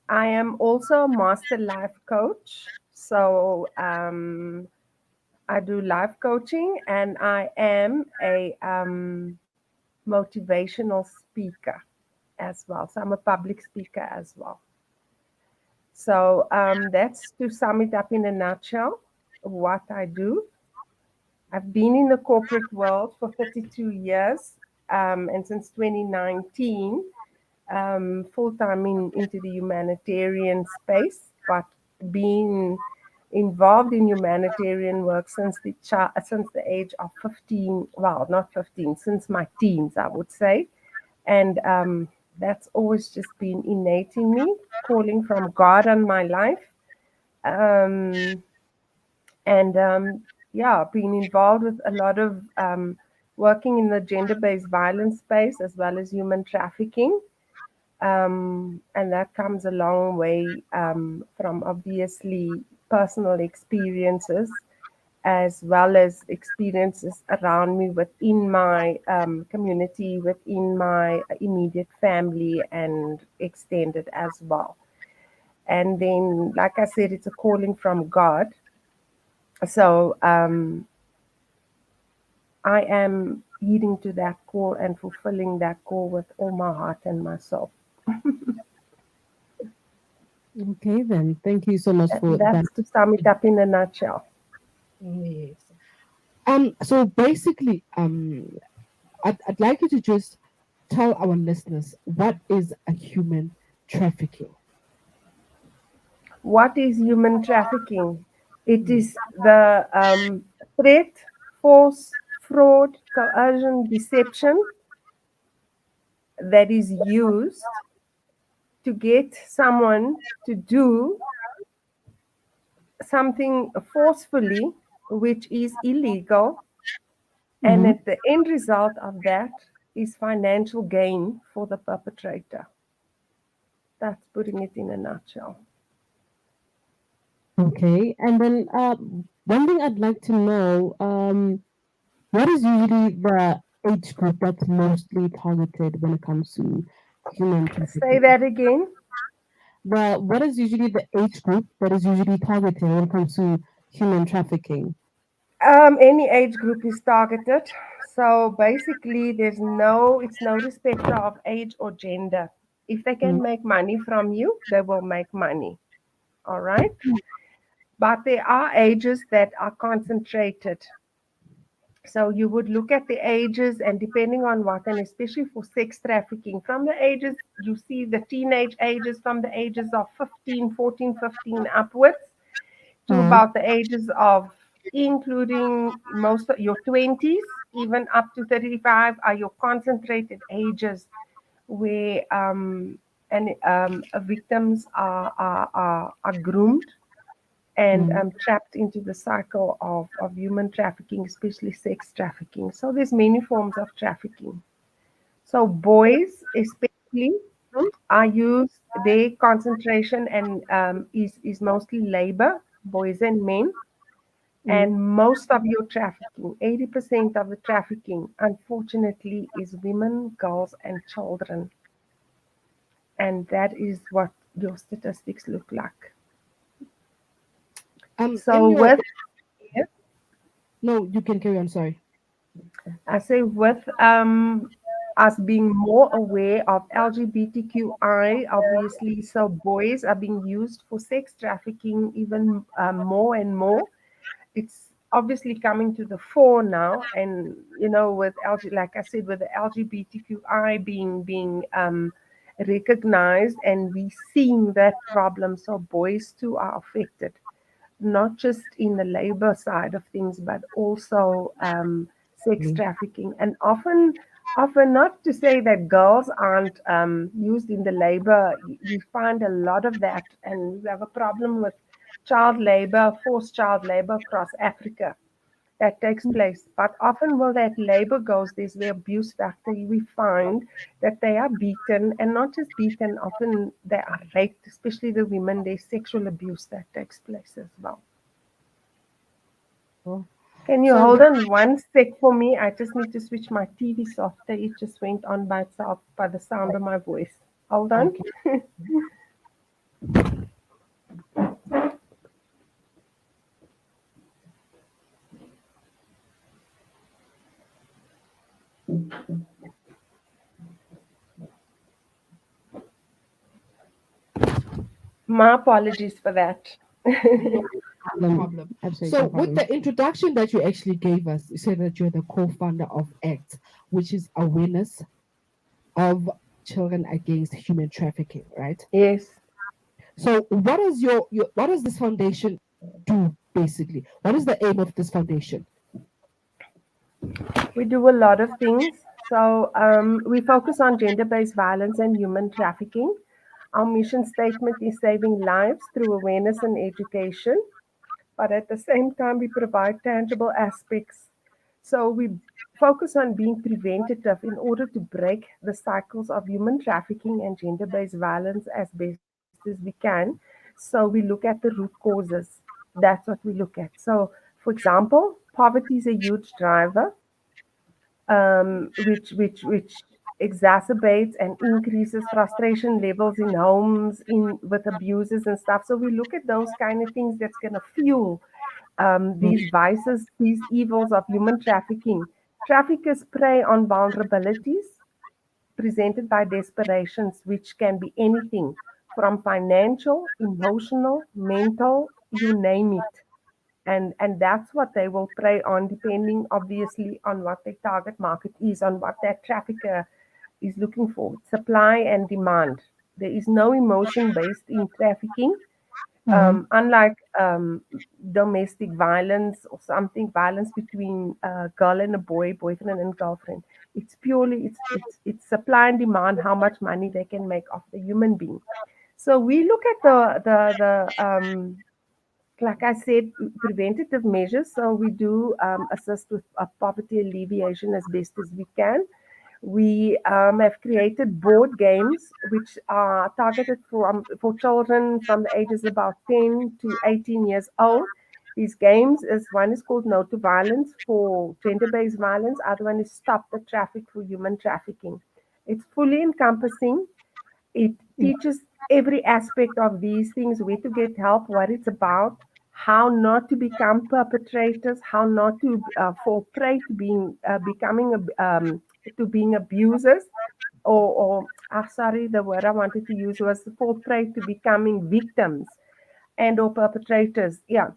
I am also a master life coach. So I do life coaching and I am a motivational speaker as well. So I'm a public speaker as well. So that's to sum it up in a nutshell, what I do. I've been in the corporate world for 32 years and since 2019, full-time into the humanitarian space, but being involved in humanitarian work since the age of 15, well, not 15, since my teens, I would say. And that's always just been innate in me, calling from God on my life. Yeah, being involved with a lot of working in the gender-based violence space as well as human trafficking. And that comes a long way from obviously personal experiences as well as experiences around me within my community, within my immediate family and extended as well. And then, like I said, it's a calling from God. So I am heeding to that call and fulfilling that call with all my heart and my soul.
Okay, then. Thank you so much for
That's to sum it up in a nutshell.
Yes. So basically, I'd like you to just tell our listeners what is a human trafficking.
What is human trafficking? It
Mm.
is the threat, force, fraud, coercion, deception that is used to get someone to do something forcefully, which is illegal. And
Mm-hmm.
at the end result of that is financial gain for the perpetrator. That's putting it in a nutshell.
Okay. And then one thing I'd like to know, what is usually the age group that's mostly targeted when it comes to human
Say
trafficking?
that again.
What is usually the age group that is usually targeted when it comes to human trafficking?
Any age group is targeted. So basically, it's no respect of age or gender. If they
Mm,
can make money from you, they will make money. All right. But there are ages that are concentrated. So you would look at the ages, and depending on what, and especially for sex trafficking, from the ages, you see the teenage ages from the ages of 15, 14, 15 upwards to
uh,
about the ages of, including most of your 20s, even up to 35, are your concentrated ages where victims are groomed and
mm,
trapped into the cycle of human trafficking, especially sex trafficking. So there's many forms of trafficking. So boys, especially, are used. Their concentration and is mostly labor, boys and men.
mm.
And most of your trafficking, 80% of the trafficking, unfortunately, is women, girls, and children. And that is what your statistics look like.
In
So
your
with
No, you can carry on. Sorry.
I say with us being more aware of LGBTQI, obviously, so boys are being used for sex trafficking even more and more. It's obviously coming to the fore now, and with like I said, with the LGBTQI being recognized, and we seeing that problem, so boys too are affected, not just in the labor side of things, but also sex
Mm.
trafficking. And often not to say that girls aren't used in the labor. We find a lot of that, and we have a problem with child labor, forced child labor across Africa that takes place. But often while that labor goes, there's the abuse factor. We find that they are beaten, and not just beaten, often they are raped, especially the women. There's sexual abuse that takes place as well.
Oh.
Can you
So
hold
with
on one sec for me? I just need to switch my TV softer. It just went on by itself by the sound of my voice. Hold on.
Okay.
My apologies for that.
No problem.
Absolutely
So,
no
with
problem.
the introduction that you actually gave us, you said that you're the co-founder of ACT, which is awareness of children against human trafficking, right?
Yes.
So, what is your what does this foundation do basically? What is the aim of this foundation?
We do a lot of things. So we focus on gender based violence and human trafficking. Our mission statement is saving lives through awareness and education, but at the same time, we provide tangible aspects. So we focus on being preventative in order to break the cycles of human trafficking and gender based violence as best as we can. So we look at the root causes. That's what we look at. So, for example, poverty is a huge driver, which exacerbates and increases frustration levels in homes, in with abusers and stuff. So we look at those kind of things that's going to fuel these vices, these evils of human trafficking. Traffickers prey on vulnerabilities presented by desperations, which can be anything from financial, emotional, mental, you name it. and that's what they will prey on, depending obviously on what their target market is, on what that trafficker is looking for. Supply and demand. There is no emotion based in trafficking. Unlike domestic violence or something, violence between a girl and a boy, boyfriend and girlfriend, it's purely it's supply and demand, how much money they can make off the human being. So we look at the like I said, preventative measures. So we do assist with poverty alleviation as best as we can. We have created board games which are targeted for children from the ages about 10 to 18 years old. These games is one is called No to Violence for gender-based violence. Other one is Stop the Traffic for human trafficking. It's fully encompassing. It teaches every aspect of these things, where to get help, what it's about, how not to become perpetrators, how not to fall prey to being abusers, sorry, the word I wanted to use was fall prey to becoming victims and or perpetrators. Yeah.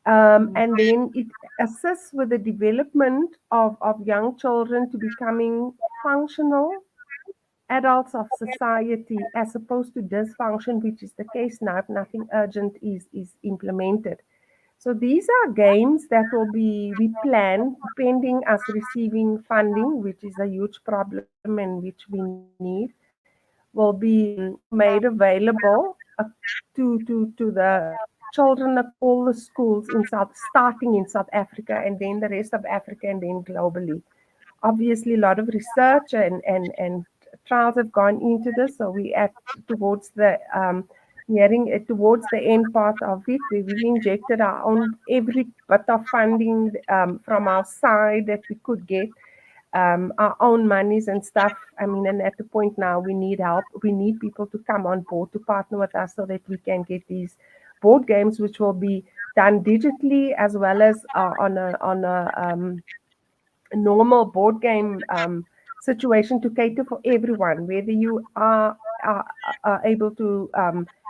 And then it assists with the development of young children to becoming functional adults of society, as opposed to dysfunction, which is the case now if nothing urgent is implemented. So these are games that we plan, pending us receiving funding, which is a huge problem and which we need, will be made available to the children at all the schools starting in South Africa, and then the rest of Africa, and then globally. Obviously, a lot of research and trials have gone into this. So we at towards the nearing it towards the end part of it, where we've injected our own every bit of funding from our side that we could get, our own monies and stuff. I mean, and at the point now, we need help. We need people to come on board to partner with us so that we can get these board games, which will be done digitally as well as on a normal board game situation, to cater for everyone, whether you are able to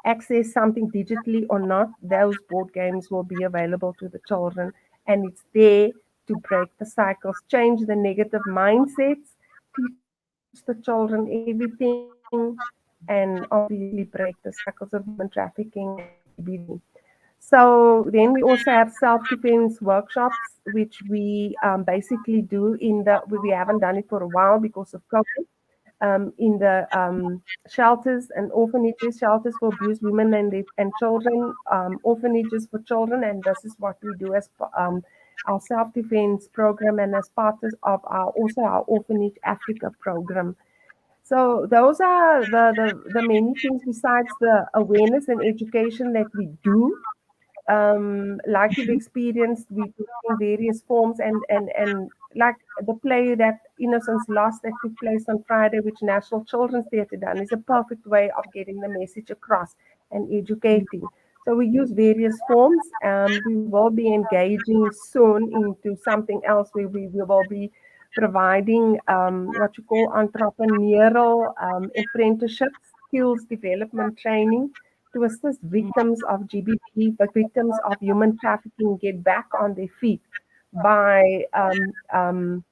access something digitally or not. Those board games will be available to the children, and it's there to break the cycles, change the negative mindsets, teach the children everything, and obviously break the cycles of human trafficking and GBV. So then we also have self-defense workshops, which we basically do we haven't done it for a while because of COVID, in the shelters and orphanages, shelters for abused women and children, orphanages for children. And this is what we do as our self-defense program, and as part of our Orphanage Africa program. So those are the many things besides the awareness and education that we do. Like you've experienced, we do in various forms, and like the play that Innocence Lost that took place on Friday, which National Children's Theatre done, is a perfect way of getting the message across and educating. So we use various forms. We will be engaging soon into something else where we will be providing what you call entrepreneurial apprenticeships, skills development training, to assist victims of GBV, but victims of human trafficking, get back on their feet by um,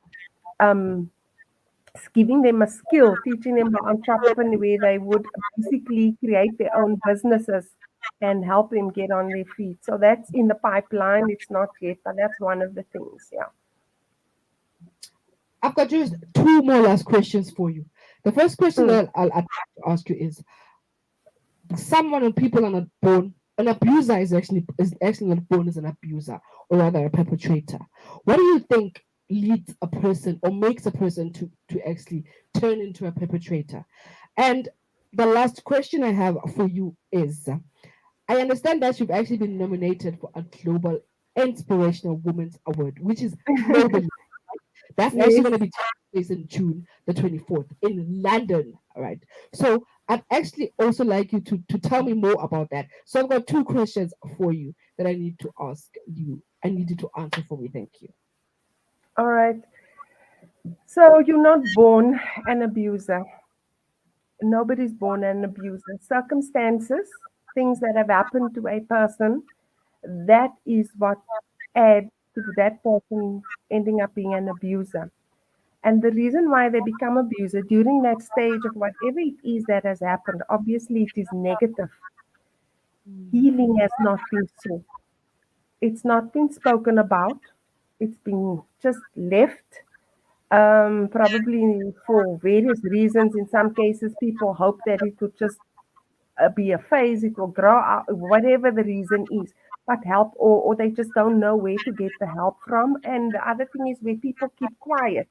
giving them a skill, teaching them the entrepreneur, where they would basically create their own businesses and help them get on their feet. So that's in the pipeline. It's not yet, but that's one of the things. Yeah.
I've got just two more last questions for you. The first question that I'd like to ask you is: someone or people are not born. An abuser is actually not born as an abuser, or rather a perpetrator. What do you think leads a person or makes a person to actually turn into a perpetrator? And the last question I have for you is: I understand that you've actually been nominated for a Global Inspirational Women's Award, which is global. That's actually going to be taking place in June the 24th in London. All right. So I'd actually also like you to tell me more about that. So I've got two questions for you that I need to ask you. I need you to answer for me. Thank you.
All right. So you're not born an abuser. Nobody's born an abuser. Circumstances, things that have happened to a person, that is what adds to that person ending up being an abuser. And the reason why they become abuser during that stage of whatever it is that has happened, obviously it is negative. Healing has not been sought. It's not been spoken about. It's been just left, probably for various reasons. In some cases, people hope that it could just be a phase, it will grow out, whatever the reason is. But help, or they just don't know where to get the help from. And the other thing is where people keep quiet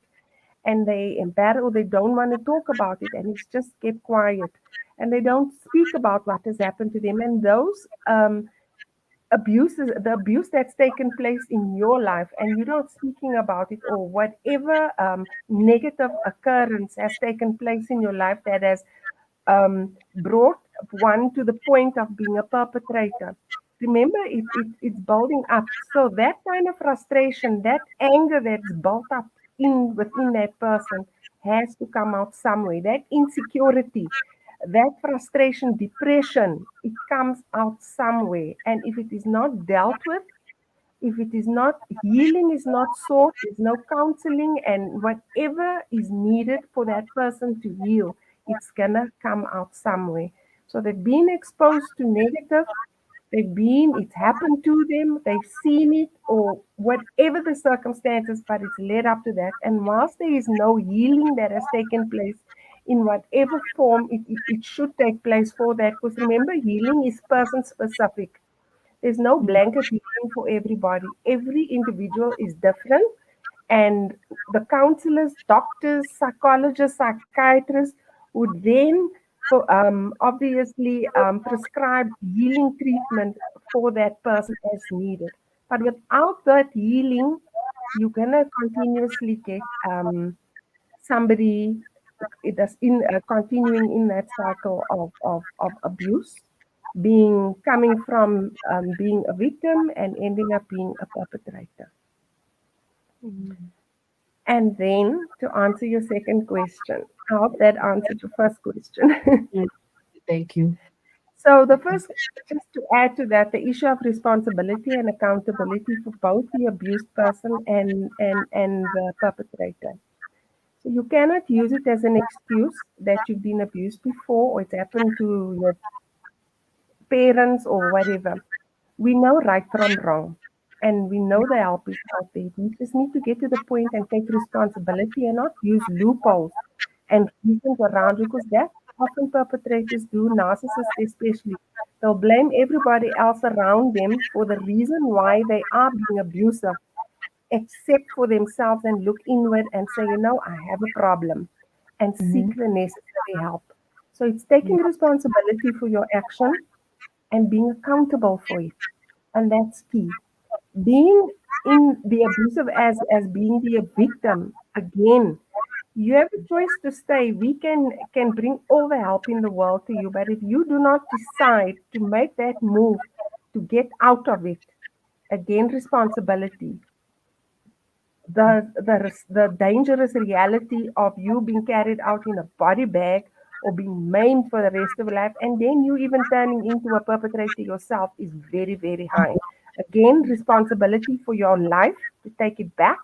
and they embarrass or they don't want to talk about it and it's just kept quiet and they don't speak about what has happened to them. And those abuses, the abuse that's taken place in your life and you're not speaking about it, or whatever negative occurrence has taken place in your life that has brought one to the point of being a perpetrator. Remember, it's building up. So that kind of frustration, that anger that's built up within that person has to come out somewhere. That insecurity, that frustration, depression, it comes out somewhere. And if it is not dealt with, if it is not healing is not sought, there's no counseling and whatever is needed for that person to heal, it's gonna come out somewhere. So they've been exposed to negative, it's happened to them, they've seen it, or whatever the circumstances, but it's led up to that. And whilst there is no healing that has taken place in whatever form it should take place for that, because remember, healing is person specific. There's no blanket healing for everybody. Every individual is different. And the counselors, doctors, psychologists, psychiatrists would then obviously prescribe healing treatment for that person as needed. But without that healing, you're going to continuously get somebody continuing in that cycle of abuse, coming from being a victim and ending up being a perpetrator. And then to answer your second question, I hope that answered your first question.
Thank you.
So the first, just to add to that, the issue of responsibility and accountability for both the abused person and the perpetrator. So you cannot use it as an excuse that you've been abused before or it's happened to your parents or whatever. We know right from wrong and we know the help is out there. We just need to get to the point and take responsibility and not use loopholes and reasons around, because that often perpetrators do, narcissists especially. They'll blame everybody else around them for the reason why they are being abusive, except for themselves, and look inward and say, I have a problem, and seek the necessary help. So it's taking responsibility for your action and being accountable for it. And that's key. Being in the abusive as being the victim, again, you have a choice to stay. We can bring all the help in the world to you, but if you do not decide to make that move to get out of it, again, responsibility. The dangerous reality of you being carried out in a body bag or being maimed for the rest of your life, and then you even turning into a perpetrator yourself, is very, very high. Again, responsibility for your life to take it back,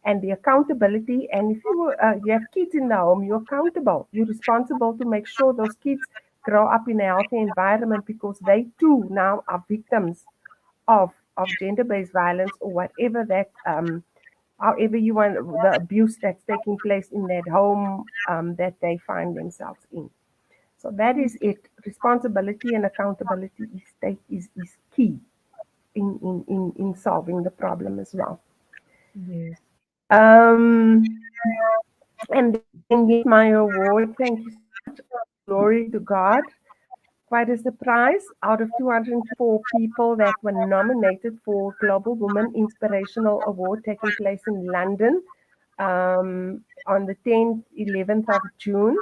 and the accountability. And if you have kids in the home, you're accountable. You're responsible to make sure those kids grow up in a healthy environment, because they too now are victims of gender-based violence or whatever that however you want, the abuse that's taking place in that home that they find themselves in. So that is it. Responsibility and accountability is key in solving the problem as well.
Yes.
And then yes, my award. Thank you so much. Glory to God. Quite a surprise. Out of 204 people that were nominated for Global Women Inspirational Award taking place in London on the 10th, 11th of June.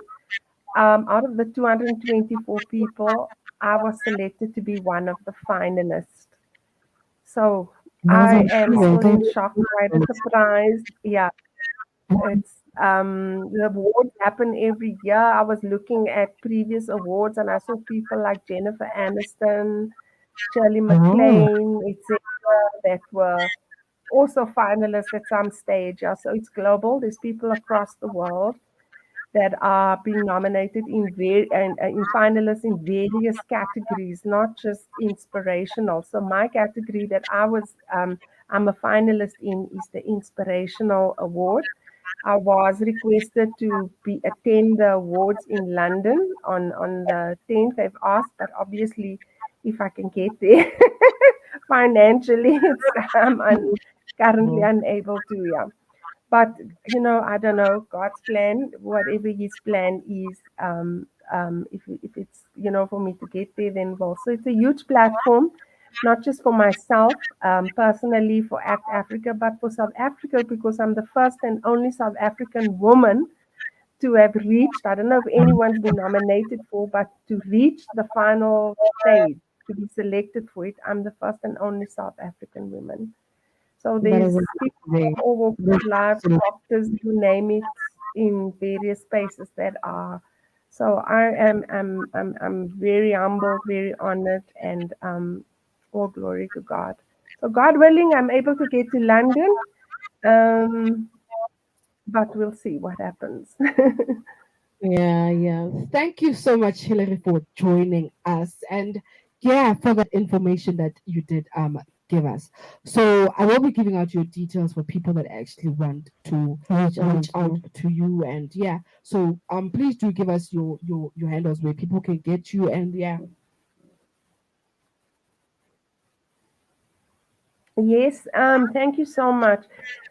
Out of the 224 people, I was selected to be one of the finalists. So I am still in shock, quite a surprise. Yeah, it's the awards happen every year. I was looking at previous awards and I saw people like Jennifer Aniston, Shirley MacLaine, etc., that were also finalists at some stage. Yeah. So it's global. There's people across the world that are being nominated in finalists in various categories, not just inspirational. So my category that I'm a finalist in is the inspirational award. I was requested to attend the awards in London on the 10th. They've asked, but obviously, if I can get there financially, currently unable to. Yeah, but I don't know God's plan. Whatever His plan is, if it's for me to get there, then well. So it's a huge platform, not just for myself personally for Act Africa, but for South Africa, because I'm the first and only South African woman to have reached. I don't know if anyone's been nominated for, but to reach the final stage, to be selected for it, I'm the first and only South African woman. So
That is
there's people
amazing.
from all walks of life, doctors, you name it, in various spaces that are. So I'm very humbled, very honored, and all glory to God. So God willing, I'm able to get to London, but we'll see what happens.
Yeah.
Thank you so much, Hilary, for joining us, and yeah, for that information that you did give us. So I will be giving out your details for people that actually want to reach out to you, and yeah. So please do give us your handles where people can get you, and yeah.
Yes, thank you so much.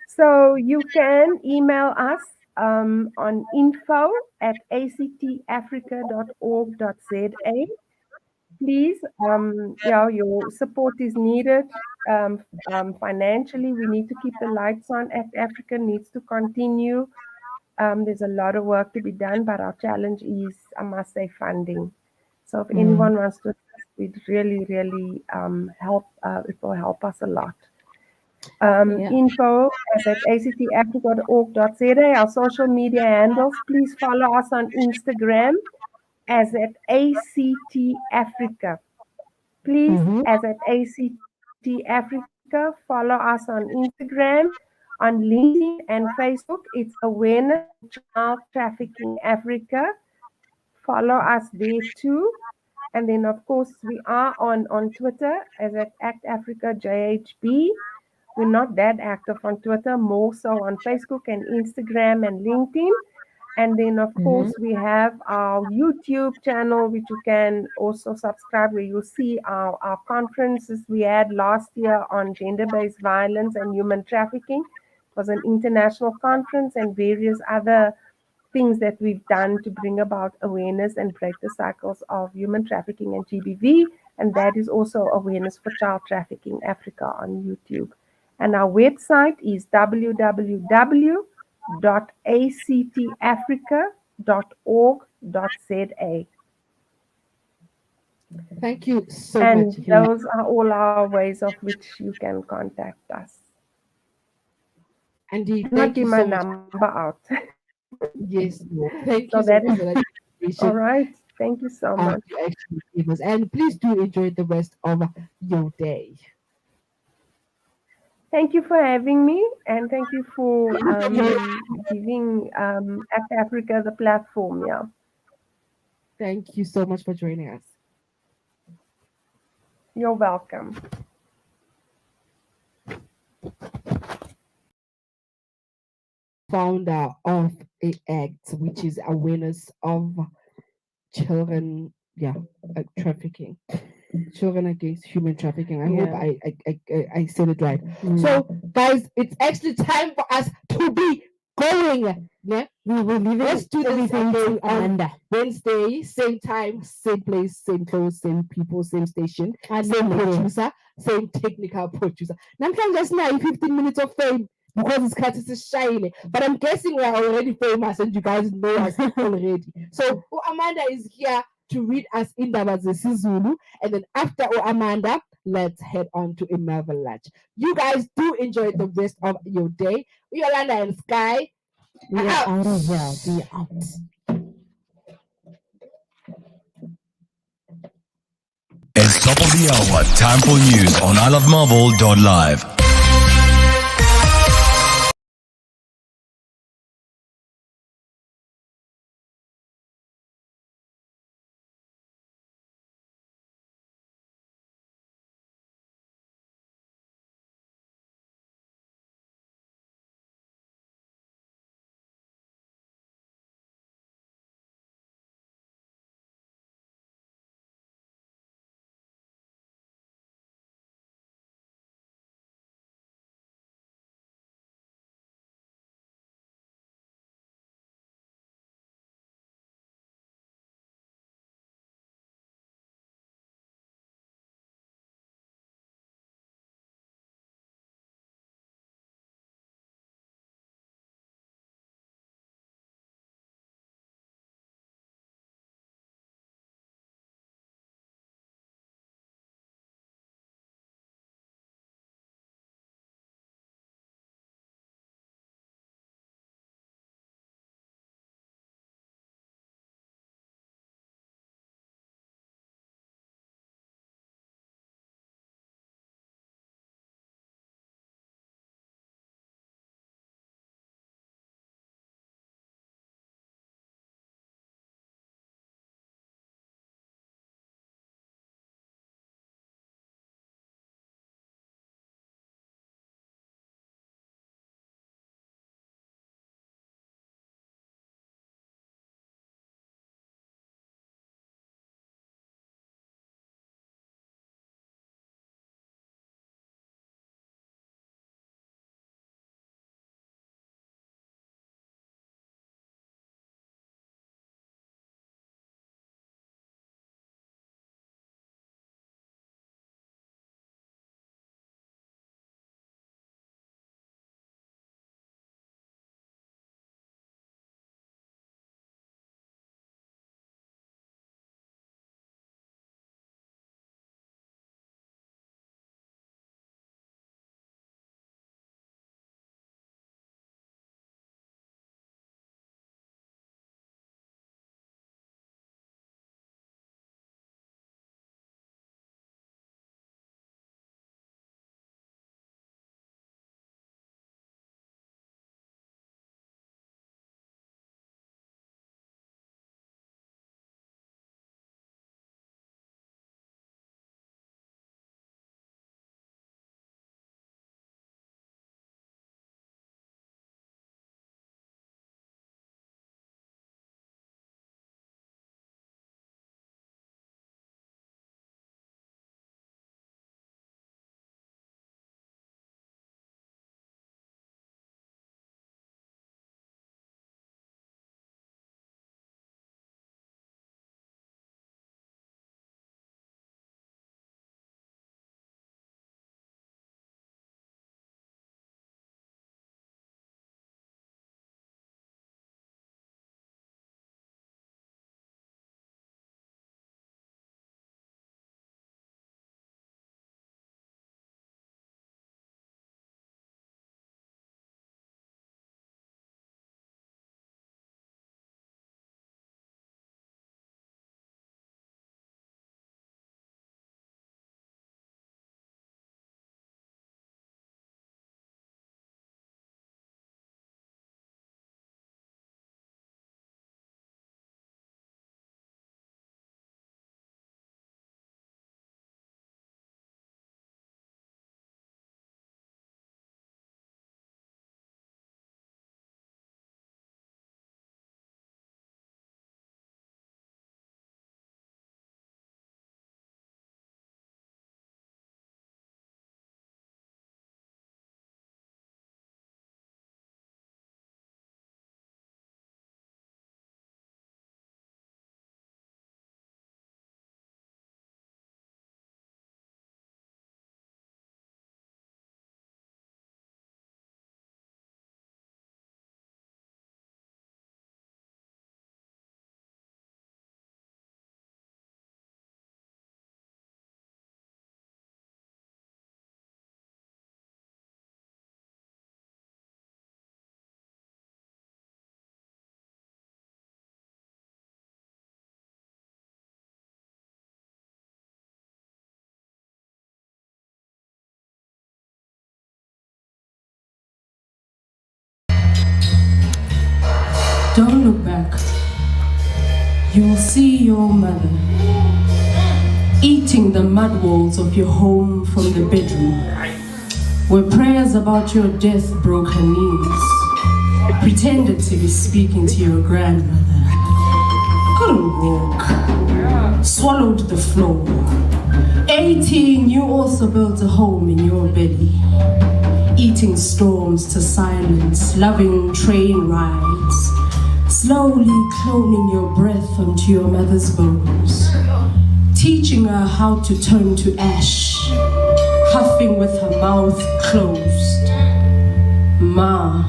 So you can email us on info@actafrica.org.za. Please, your support is needed. Financially, we need to keep the lights on. Act Africa needs to continue. There's a lot of work to be done, but our challenge is, I must say, funding. So if anyone wants to assist, we'd really, really help. It will help us a lot. Info@actafrica.org.za, our social media handles. Please follow us on Instagram as at ACT Africa. Please, as at ACT Africa, follow us on Instagram, on LinkedIn and Facebook. It's Awareness for Child Trafficking Africa. Follow us there too. And then, of course, we are on Twitter as at Act Africa JHB. We're not that active on Twitter, more so on Facebook and Instagram and LinkedIn. And then, of course, we have our YouTube channel, which you can also subscribe, where you'll see our conferences we had last year on gender-based violence and human trafficking. It was an international conference, and various other things that we've done to bring about awareness and break the cycles of human trafficking and GBV. And that is also Awareness for Child Trafficking Africa on YouTube. And our website is www.actafrica.org.za.
Thank you so
And
much, Hilary.
those are all our ways of which you can contact us.
Indeed,
Not
thank
give
you
my
so much.
number out.
Yes, no. Thank
So
you so
that
much
is
for that
all
information.
right. Thank you so much.
You actually gave us, and please do enjoy the rest of your day.
Thank you for having me, and thank you for giving Act Africa the platform. Yeah,
Thank you so much for joining us.
you're welcome.
Founder of ACT, which is awareness of children, trafficking, children against human trafficking. I hope I said it right. So, guys, it's actually time for us to be going. Yeah,
We will leave
let's do this
everything
again
to
on
Amanda.
Wednesday, same time, same place, same clothes, same people, same station,
And
same
Lulu.
producer, same technical producer. Namhlanje asinayo 15 minutes of fame because it's cut is shiny. But I'm guessing we're already famous and you guys know us already. So Amanda is here to read us indaba zesiZulu, and then after Amanda, let's head on to Melville Lunch. You guys do enjoy the rest of your day. Yolanda and Sky.
We are out of here. We are out.
top of the hour. Time for news on ILOVE.melville.LOVE.
Don't look back. You'll see your mother eating the mud walls of your home from the bedroom, where prayers about your death broke her knees, pretended to be speaking to your grandmother. Couldn't walk, swallowed the floor. 18, you also built a home in your belly, eating storms to silence, loving train rides, slowly cloning your breath onto your mother's bones, teaching her how to turn to ash, huffing with her mouth closed. Ma,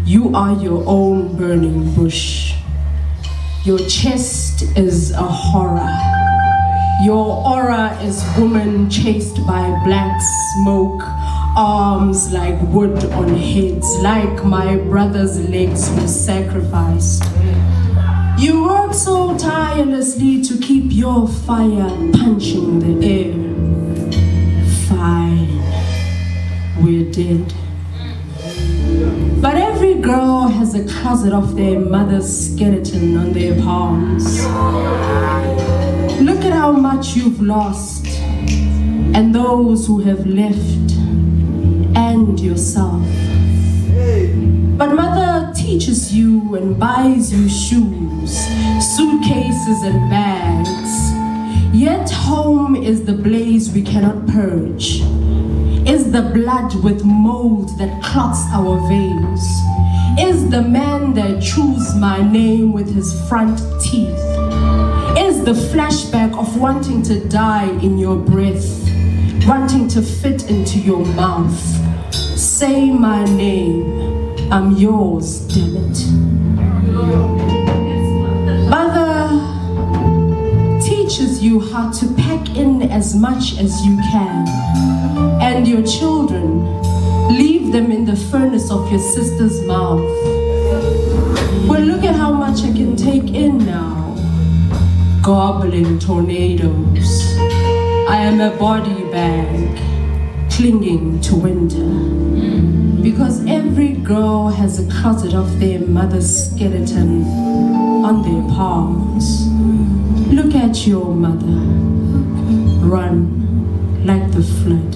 you are your own burning bush. Your chest is a horror. Your aura is woman chased by black smoke, arms like wood on heads, like my brother's legs were sacrificed. You work so tirelessly to keep your fire punching the air. Fine, we're dead. But every girl has a closet of their mother's skeleton on their palms. Look at how much you've lost, and those who have left, and yourself. But mother teaches you and buys you shoes, suitcases and bags. Yet home is the blaze we cannot purge, is the blood with mold that clots our veins, is the man that chews my name with his front teeth, is the flashback of wanting to die in your breath, wanting to fit into your mouth. Say my name, I'm yours, damn it. Mother teaches you how to pack in as much as you can, and your children, leave them in the furnace of your sister's mouth. Well, look at how much I can take in now. Gobbling tornadoes. I am a body bag, clinging to winter. Because every girl has a closet of their mother's skeleton on their palms. Look at your mother. Run like the flood.